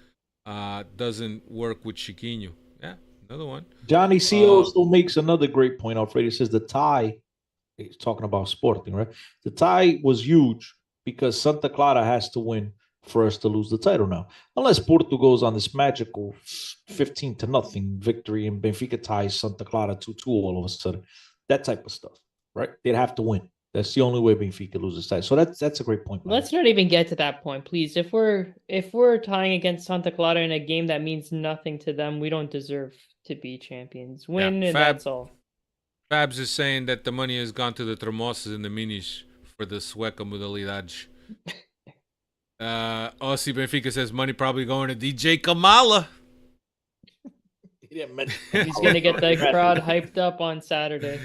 Speaker 1: Doesn't work with Chiquinho. Yeah, another one.
Speaker 5: Johnny C also makes another great point, Alfredo. He says the tie, he's talking about Sporting, right? The tie was huge because Santa Clara has to win for us to lose the title now. Unless Porto goes on this magical 15-0 victory and Benfica ties Santa Clara 2-2 all of a sudden. That type of stuff, right? They'd have to win. That's the only way Benfica loses title. So that's a great point.
Speaker 6: Let's not even get to that point, please. If we're tying against Santa Clara in a game that means nothing to them, we don't deserve to be champions. Win, and that's all.
Speaker 1: Fabs is saying that the money has gone to the Tremosas and the Minis for the Sueca modalidade. Aussie Benfica says money probably going to DJ Kamala.
Speaker 6: He's going to get the crowd hyped up on Saturday.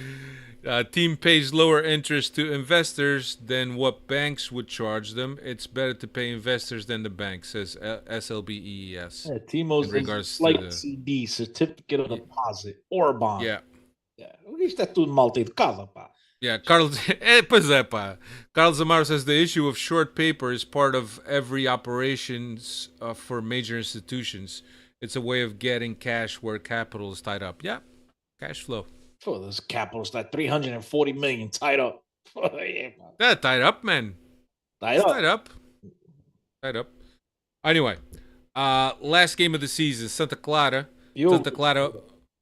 Speaker 1: Team pays lower interest to investors than what banks would charge them. It's better to pay investors than the bank, says SLBEES.
Speaker 5: Yeah, Timo's is like the CD, certificate of deposit, or bond.
Speaker 1: Yeah.
Speaker 5: Isto é tudo mal tido. Cala, pá.
Speaker 1: Yeah, Carlos Zamaro says the issue of short paper is part of every operations for major institutions. It's a way of getting cash where capital is tied up. Yeah, cash flow.
Speaker 5: Oh, this capital's like 340 million tied up.
Speaker 1: Yeah, tied up, man. Tied up. Anyway, last game of the season, Santa Clara. Santa Clara.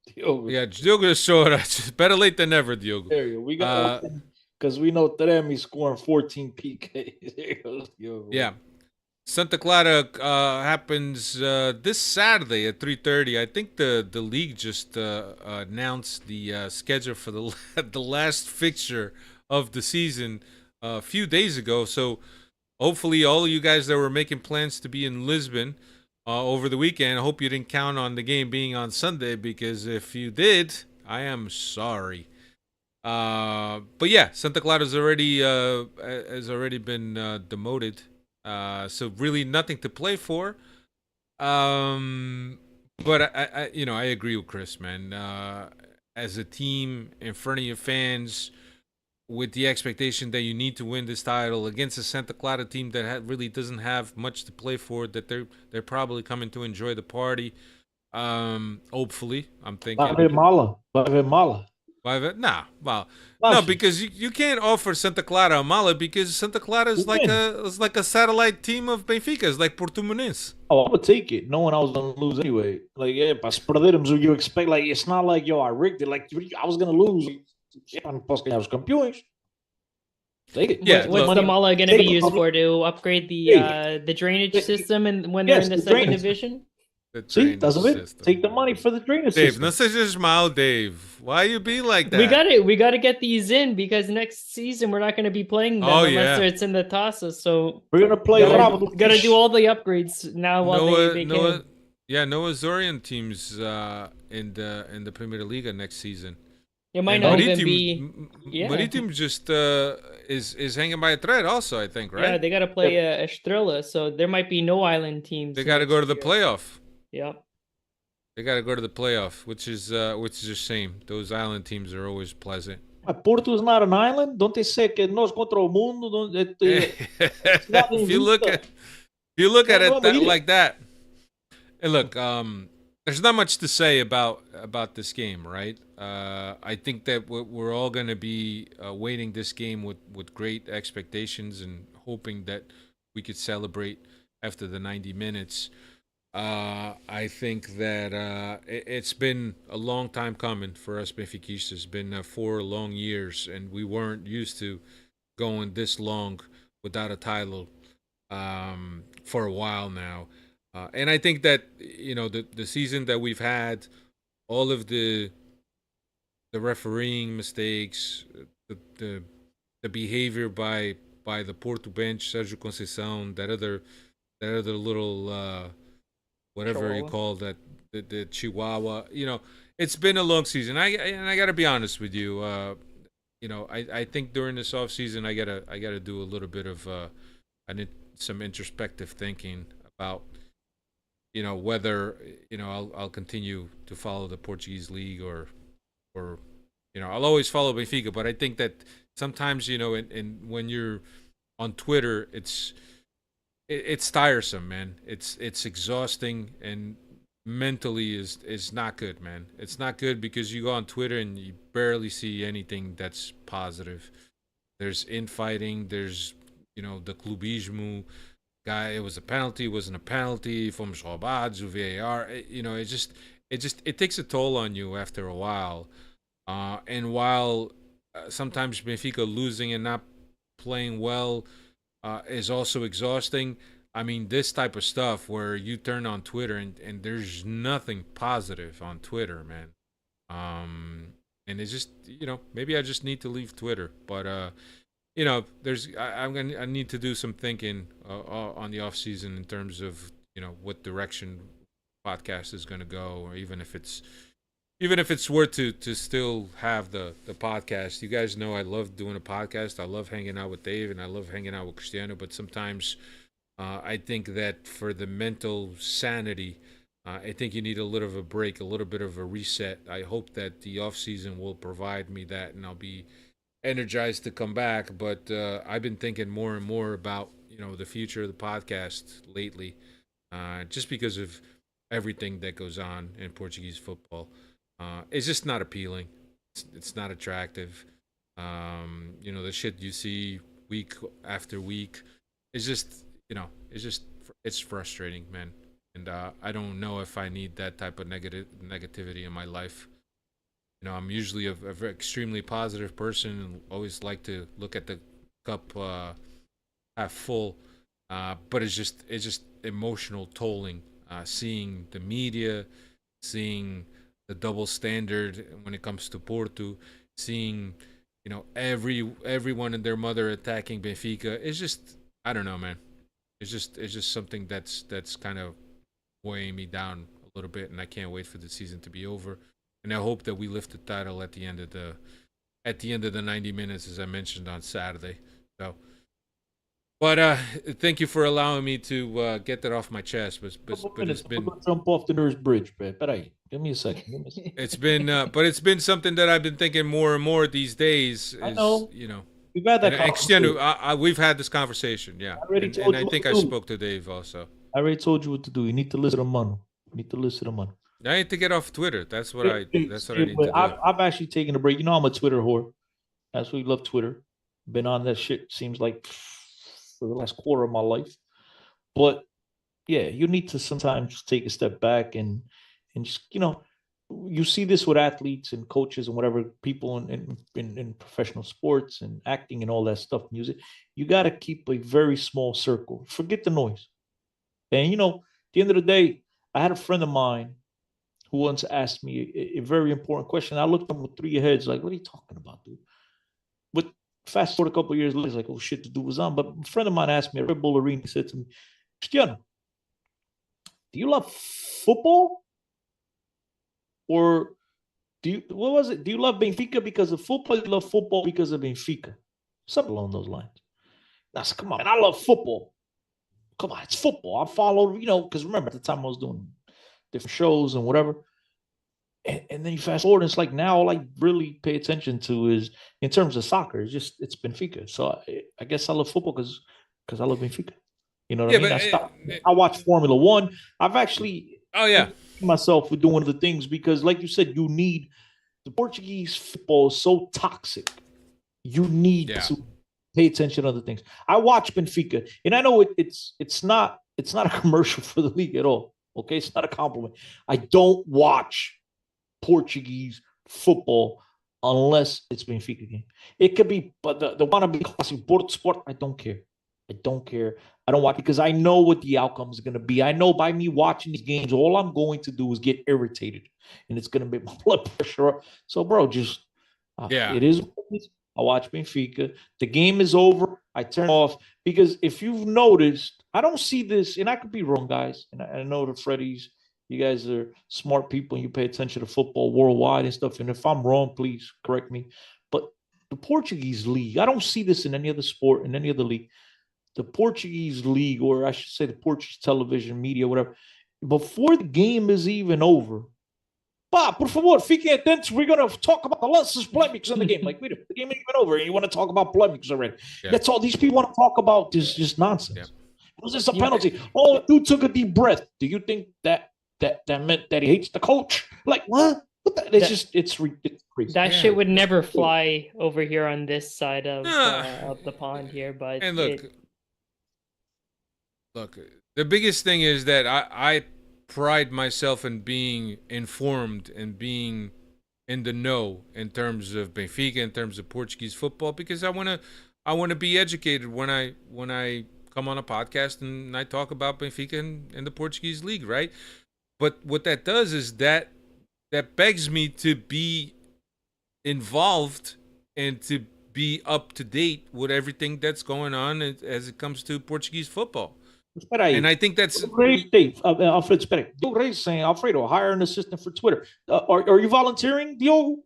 Speaker 1: Diogo. Yeah, Diogo chora. Better late than never, Diogo.
Speaker 5: There you go. We got because we know Teremi scoring 14 PKs.
Speaker 1: Yeah. Santa Clara happens this Saturday at 3:30. I think the league just announced the schedule for the last fixture of the season a few days ago. So hopefully all of you guys that were making plans to be in Lisbon over the weekend, I hope you didn't count on the game being on Sunday, because if you did, I am sorry. But yeah, Santa Clara has already been demoted. So really nothing to play for. Um, but I agree with Chris, man. As a team in front of your fans, with the expectation that you need to win this title against a Santa Clara team that really doesn't have much to play for, that they're probably coming to enjoy the party. Hopefully, I'm thinking.
Speaker 5: Vai haver mala.
Speaker 1: Nah, well, no, because you can't offer Santa Clara a mala because Santa Clara is like a satellite team of Benfica. It's like Portimonense.
Speaker 5: Oh, I would take it, knowing I was gonna lose anyway. Like, yeah, para perdermos, you expect, like, it's not like, yo, I rigged it. Like, I was gonna lose. Yeah, não posso ganhar os campeões. Take it.
Speaker 1: Yeah,
Speaker 6: what's the mala going to be used for? To upgrade the drainage system and when they're in the second division?
Speaker 5: See, doesn't it? Take the money for the drainage
Speaker 1: Dave,
Speaker 5: system.
Speaker 1: não sejas mal, Dave. Why you be like that?
Speaker 6: We got to get these in because next season we're not going to be playing them unless it's in the Taça. So
Speaker 5: we're gonna play.
Speaker 6: Got to do all the upgrades now while they can.
Speaker 1: Yeah, Noah Zorian teams in the Premier Liga next season.
Speaker 6: It might not even be. Yeah,
Speaker 1: Marítimo just is hanging by a thread. Also, I think, right?
Speaker 6: Yeah, they got to play Estrela, so there might be no island teams.
Speaker 1: They got to go to the playoff.
Speaker 6: Yeah.
Speaker 1: They got to go to the playoff, which is a shame. Those island teams are always pleasant.
Speaker 5: Porto is not an island. Don't they say que nós contra o mundo?
Speaker 1: If you look at it like that, and look, there's not much to say about this game, right? I think that we're all going to be waiting this game with great expectations and hoping that we could celebrate after the 90 minutes. I think that it's been a long time coming for us Benfiquistas. It's been 4 long years, and we weren't used to going this long without a title for a while now. And I think that the season that we've had, all of the refereeing mistakes, the behavior by the Porto bench, Sergio Conceição, that other little whatever Chihuahua. You call that, the Chihuahua. It's been a long season. I got to be honest with you. I think during this off season, I gotta do a little bit of I need some introspective thinking about whether I'll continue to follow the Portuguese league or I'll always follow Benfica. But I think that sometimes and when you're on Twitter, it's tiresome, man. It's exhausting, and mentally is not good, man. It's not good because you go on Twitter and you barely see anything that's positive. There's infighting. There's the clubismo. Guy, it was a penalty. It wasn't a penalty. Fomos roubados. O VAR. It takes a toll on you after a while. And while sometimes Benfica losing and not playing well is also exhausting. I mean, this type of stuff where you turn on Twitter and there's nothing positive on Twitter, man. And it's just, maybe I just need to leave Twitter. But, I need to do some thinking on the off season in terms of, what direction podcast is going to go, or even if it's worth to still have the podcast. You guys know I love doing a podcast. I love hanging out with Dave, and I love hanging out with Cristiano. But sometimes I think that for the mental sanity, I think you need a little of a break, a little bit of a reset. I hope that the off season will provide me that, and I'll be energized to come back. But I've been thinking more and more about the future of the podcast lately, just because of everything that goes on in Portuguese football. It's just not appealing. It's not attractive. The shit you see week after week is just, it's frustrating, man. And I don't know if I need that type of negativity in my life. I'm usually a very extremely positive person and always like to look at the cup half full. But it's just emotional tolling. Seeing the media, seeing the double standard when it comes to Porto, seeing everyone and their mother attacking Benfica. It's just, I don't know, man. It's just something that's kind of weighing me down a little bit, and I can't wait for the season to be over. and I hope that we lift the title at the end of the 90 minutes, as I mentioned on Saturday. So, but thank you for allowing me to get that off my chest. But it's been
Speaker 5: jump off the nearest bridge, man. Give me a second.
Speaker 1: It's been something that I've been thinking more and more these days.
Speaker 5: I know.
Speaker 1: We've had that conversation. We've had this conversation, yeah. And I think I spoke to Dave also.
Speaker 5: I already told you what to do. You need to listen to Manu. I need
Speaker 1: to get off Twitter. That's what I need to do.
Speaker 5: I've actually taken a break. You know, I'm a Twitter whore. I absolutely love Twitter. Been on that shit, seems like, for the last quarter of my life. But yeah, you need to sometimes just take a step back and just, you see this with athletes and coaches and whatever, people in professional sports and acting and all that stuff, music. You got to keep a very small circle. Forget the noise. And, at the end of the day, I had a friend of mine who once asked me a very important question. I looked at him with 3 heads, like, what are you talking about, dude? But fast forward a couple of years later, it's like, oh shit, the dude was on. But a friend of mine asked me at Red Bull Arena, he said to me, Cristiano, do you love football? Or do you love Benfica because of football? Do you love football because of Benfica? Something along those lines. I said, come on, man, I love football. Come on, it's football. I followed, because remember at the time I was doing different shows and whatever. And then you fast forward, and it's like now all I really pay attention to is, in terms of soccer, it's Benfica. So I guess I love football because I love Benfica. You know what I mean? I watch Formula One. I've actually myself with doing the things because, like you said, you need the Portuguese football is so toxic. You need to pay attention to other things. I watch Benfica, and I know it's not a commercial for the league at all. Okay, it's not a compliment. I don't watch Portuguese football unless it's Benfica game. It could be, but the wannabe classic Porto Sport, I don't care. I don't watch because I know what the outcome is going to be. I know by me watching these games, all I'm going to do is get irritated, and it's going to make my blood pressure up. So, bro, just it is. I watch Benfica. The game is over. I turn off because if you've noticed, I don't see this, and I could be wrong, guys. And I know the Freddies, you guys are smart people, and you pay attention to football worldwide and stuff. And if I'm wrong, please correct me. But the Portuguese league, I don't see this in any other sport, in any other league. The Portuguese league, or I should say the Portuguese television media, whatever, before the game is even over, por favor, fiquem atentos. We're going to talk about the lances polemics in the game. Like, wait, the game ain't even over, and you want to talk about polemics already. Yeah. That's all these people want to talk about. This just nonsense. Yeah. Was this a penalty? Oh, dude took a deep breath. Do you think that meant that he hates the coach? Like, what? It's crazy.
Speaker 6: That shit would never fly over here on this side of the pond here. But
Speaker 1: and look, the biggest thing is that I pride myself in being informed and being in the know in terms of Benfica, in terms of Portuguese football, because I want to be educated when I come on a podcast and I talk about Benfica and the Portuguese league, right? But what that does is that begs me to be involved and to be up to date with everything that's going on as it comes to Portuguese football. And I think that's
Speaker 5: great, Dave. Alfredo, espera aí. Diogo Reis saying, Alfredo, hire an assistant for Twitter. Are you volunteering, Diogo?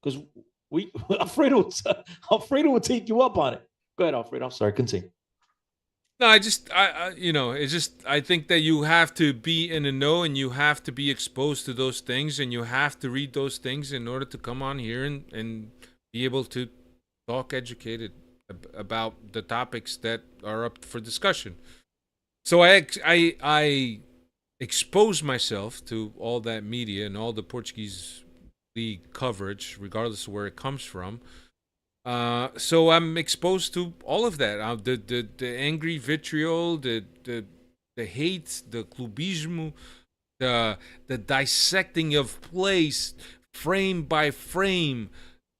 Speaker 5: Because Alfredo will take you up on it. Go ahead, Alfredo. I'm sorry, continue.
Speaker 1: No, I think that you have to be in the know and you have to be exposed to those things and you have to read those things in order to come on here and be able to talk educated about the topics that are up for discussion. So I expose myself to all that media and all the Portuguese league coverage, regardless of where it comes from. So I'm exposed to all of that. The angry vitriol, the hate, the clubismo, the dissecting of plays frame by frame,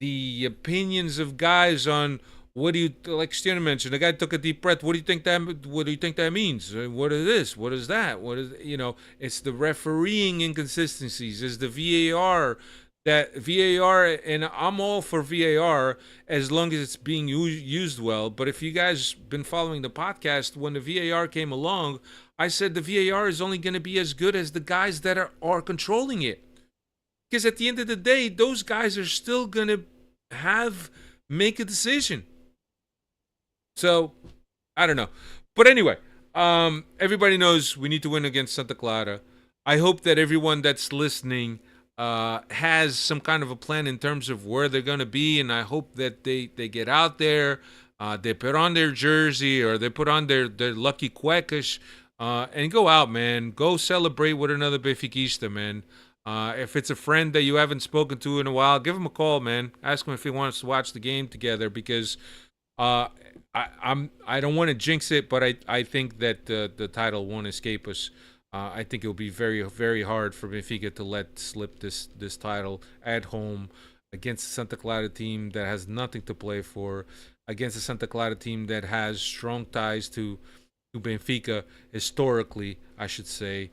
Speaker 1: the opinions of guys on. What do you, like Stina mentioned, the guy took a deep breath. What do you think that means? What is this? What is that? It's the refereeing inconsistencies. Is the VAR, and I'm all for VAR as long as it's being used well. But if you guys been following the podcast, when the VAR came along, I said the VAR is only going to be as good as the guys that are controlling it. Because at the end of the day, those guys are still going to make a decision. So, I don't know. But anyway, everybody knows we need to win against Santa Clara. I hope that everyone that's listening has some kind of a plan in terms of where they're going to be, and I hope that they get out there, they put on their jersey or they put on their lucky cuecas, and go out, man. Go celebrate with another Benfiquista, man. If it's a friend that you haven't spoken to in a while, give him a call, man. Ask him if he wants to watch the game together, because I don't want to jinx it, but I think that the title won't escape us. I think it will be very, very hard for Benfica to let slip this title at home against a Santa Clara team that has nothing to play for, against a Santa Clara team that has strong ties to Benfica historically, I should say.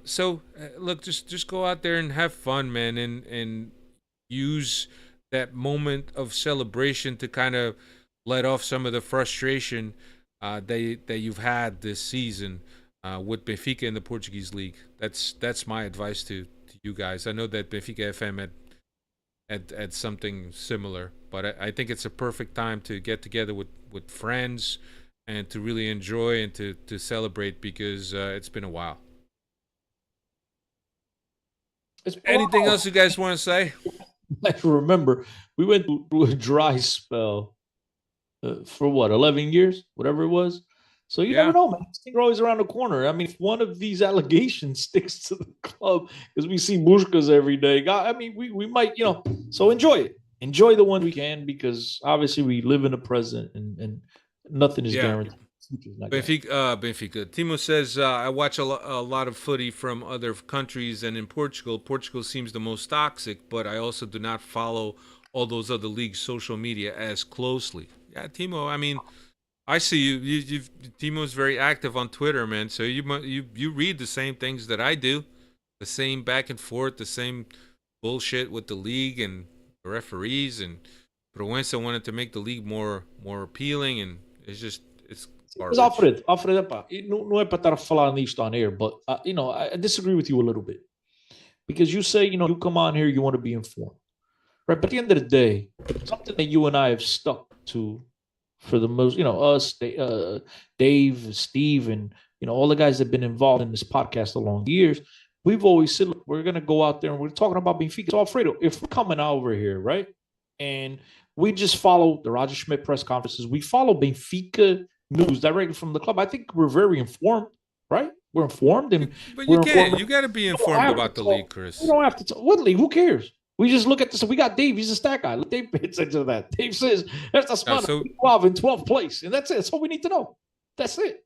Speaker 1: So look, just go out there and have fun, man, and use that moment of celebration to kind of let off some of the frustration that you've had this season with Benfica in the Portuguese league. That's my advice to you guys. I know that Benfica FM had something similar, but I think it's a perfect time to get together with friends and to really enjoy and to celebrate, because it's been a while. Anything else you guys want to say?
Speaker 5: I remember we went through a dry spell for 11 years, whatever it was. So you never know, man. Things are always around the corner. I mean, if one of these allegations sticks to the club, because we see Bushkas every day, I mean, we might, so enjoy it. Enjoy the one we can, because obviously we live in the present and nothing is guaranteed.
Speaker 1: Benfica. Timo says, I watch a lot of footy from other countries, and in Portugal seems the most toxic, but I also do not follow all those other leagues' social media as closely. Yeah, Timo, I mean, I see you. Timo's very active on Twitter, man. So you read the same things that I do, the same back and forth, the same bullshit with the league and the referees, and Proença wanted to make the league more appealing, and it's
Speaker 5: Mas Alfredo, pá, não é para estar a falar nisto on air, but I disagree with you a little bit, because you say you come on here, you want to be informed, right? But at the end of the day, something that you and I have stuck to for the most, us, Dave, Steve, and all the guys that have been involved in this podcast along the years, we've always said, look, we're gonna go out there and we're talking about Benfica. So Alfredo, if we're coming over here, right, and we just follow the Roger Schmidt press conferences, we follow Benfica news directly from the club, I think we're very informed, right? We're informed, and
Speaker 1: but you got to be informed about the league, Chris.
Speaker 5: You don't have to. What league? Who cares? We just look at this. We got Dave. He's a stat guy. Let Dave pay attention to that. Dave says that's the spot 12 in 12th place, and that's it. That's all we need to know. That's it.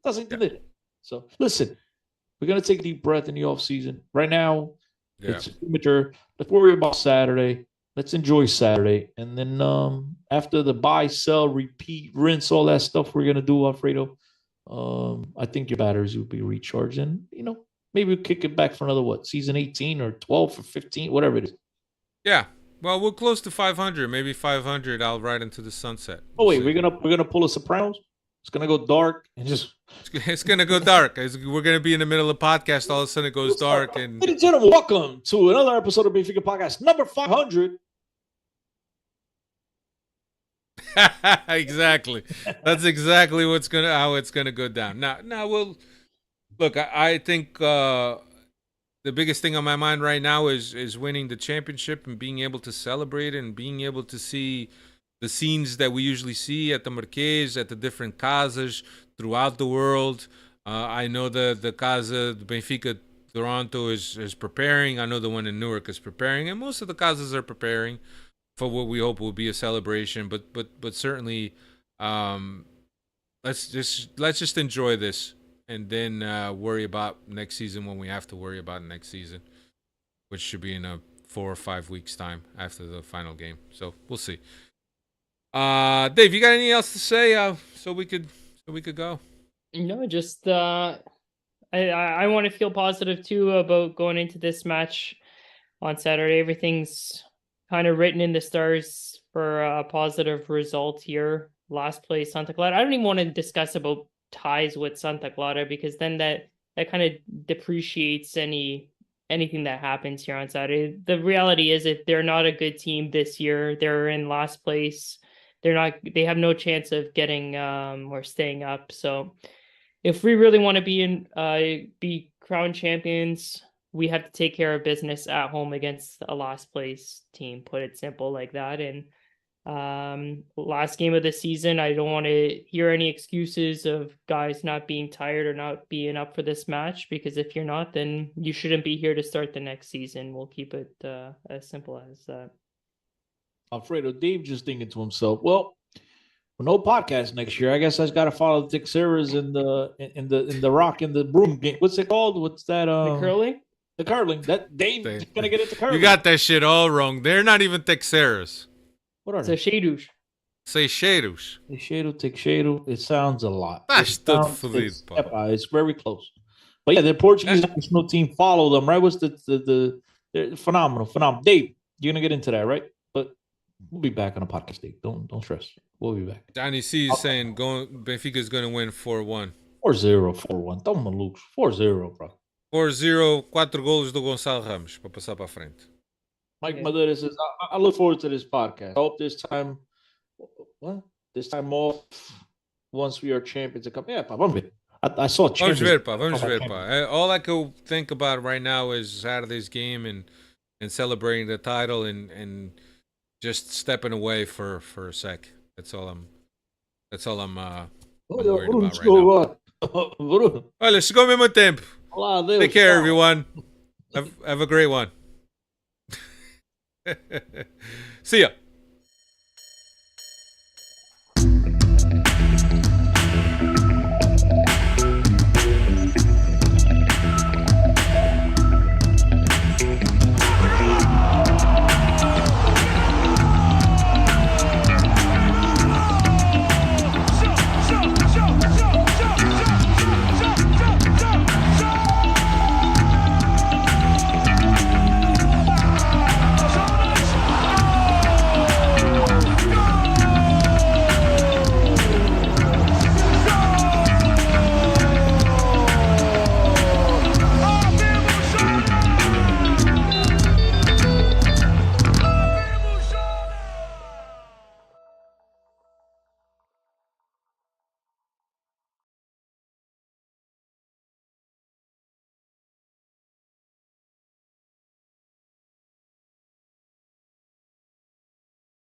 Speaker 5: Doesn't need it. So listen, we're gonna take a deep breath in the off season. Right now, it's premature. Let's worry about Saturday. Let's enjoy Saturday, and then after the buy, sell, repeat, rinse, all that stuff we're gonna do, Alfredo. I think your batteries will be recharged, and maybe we'll kick it back for another season 18 or 12 or 15, whatever it is.
Speaker 1: Yeah, well, we're close to 500, maybe 500. I'll ride into the sunset.
Speaker 5: We're gonna pull a Sopranos. It's gonna go dark and just.
Speaker 1: It's gonna go dark. We're gonna be in the middle of the podcast. All of a sudden, it goes dark. And
Speaker 5: ladies and gentlemen, welcome to another episode of Benfica Podcast, number 500.
Speaker 1: Exactly. That's exactly how it's gonna go down. Now, well, look, I think the biggest thing on my mind right now is winning the championship and being able to celebrate and being able to see the scenes that we usually see at the Marquês, at the different casas throughout the world. I know the casa, the Benfica Toronto is preparing. I know the one in Newark is preparing, and most of the casas are preparing for what we hope will be a celebration. But certainly, let's just enjoy this, and then worry about next season when we have to worry about next season, which should be in a 4 or 5 weeks time after the final game. So we'll see. Dave, you got anything else to say? So we could go.
Speaker 6: No, just I want to feel positive too about going into this match on Saturday. Everything's kind of written in the stars for a positive result here. Last place, Santa Clara. I don't even want to discuss about ties with Santa Clara, because then that kind of depreciates any anything that happens here on Saturday. The reality is, if they're not a good team this year, they're in last place. They have no chance of getting or staying up. So if we really want to be crowned champions, we have to take care of business at home against a last place team, put it simple like that. And last game of the season, I don't want to hear any excuses of guys not being tired or not being up for this match, because if you're not, then you shouldn't be here to start the next season. We'll keep it as simple as that.
Speaker 5: Alfredo, Dave just thinking to himself, well, no podcast next year. I guess I just got to follow the Texeras in the rock in the broom game. What's it called? What's that?
Speaker 6: The curling.
Speaker 5: The curling. That Dave's gonna get into curling.
Speaker 1: You got that shit all wrong. They're not even Texeras.
Speaker 5: What are they?
Speaker 6: Seixeiros.
Speaker 1: Seixeiros.
Speaker 5: Teixeiro. It sounds a lot.
Speaker 1: It's
Speaker 5: very close. But yeah, the Portuguese national team follow them, right? What's they're phenomenal. Dave, you're gonna get into that, right? But we'll be back on a podcast, Dave. Don't stress. We'll be back.
Speaker 1: Danny C is saying Benfica's gonna win 4-1.
Speaker 5: 4-0, 4-1. Tamo malucos. 4-0, bro.
Speaker 1: 4-0, 4 golos do Gonçalo Ramos para passar para frente.
Speaker 5: Mike Madeira says, I look forward to this podcast. I hope this time off, once we are champions, yeah, vamos ver. I saw champions.
Speaker 1: Vamos ver, pá. All I could think about right now is Saturday's game and celebrating the title and just stepping away for a sec. That's all I'm worried about right now. Olha, chegou ao mesmo tempo. Take care, everyone. Have a great one. See ya.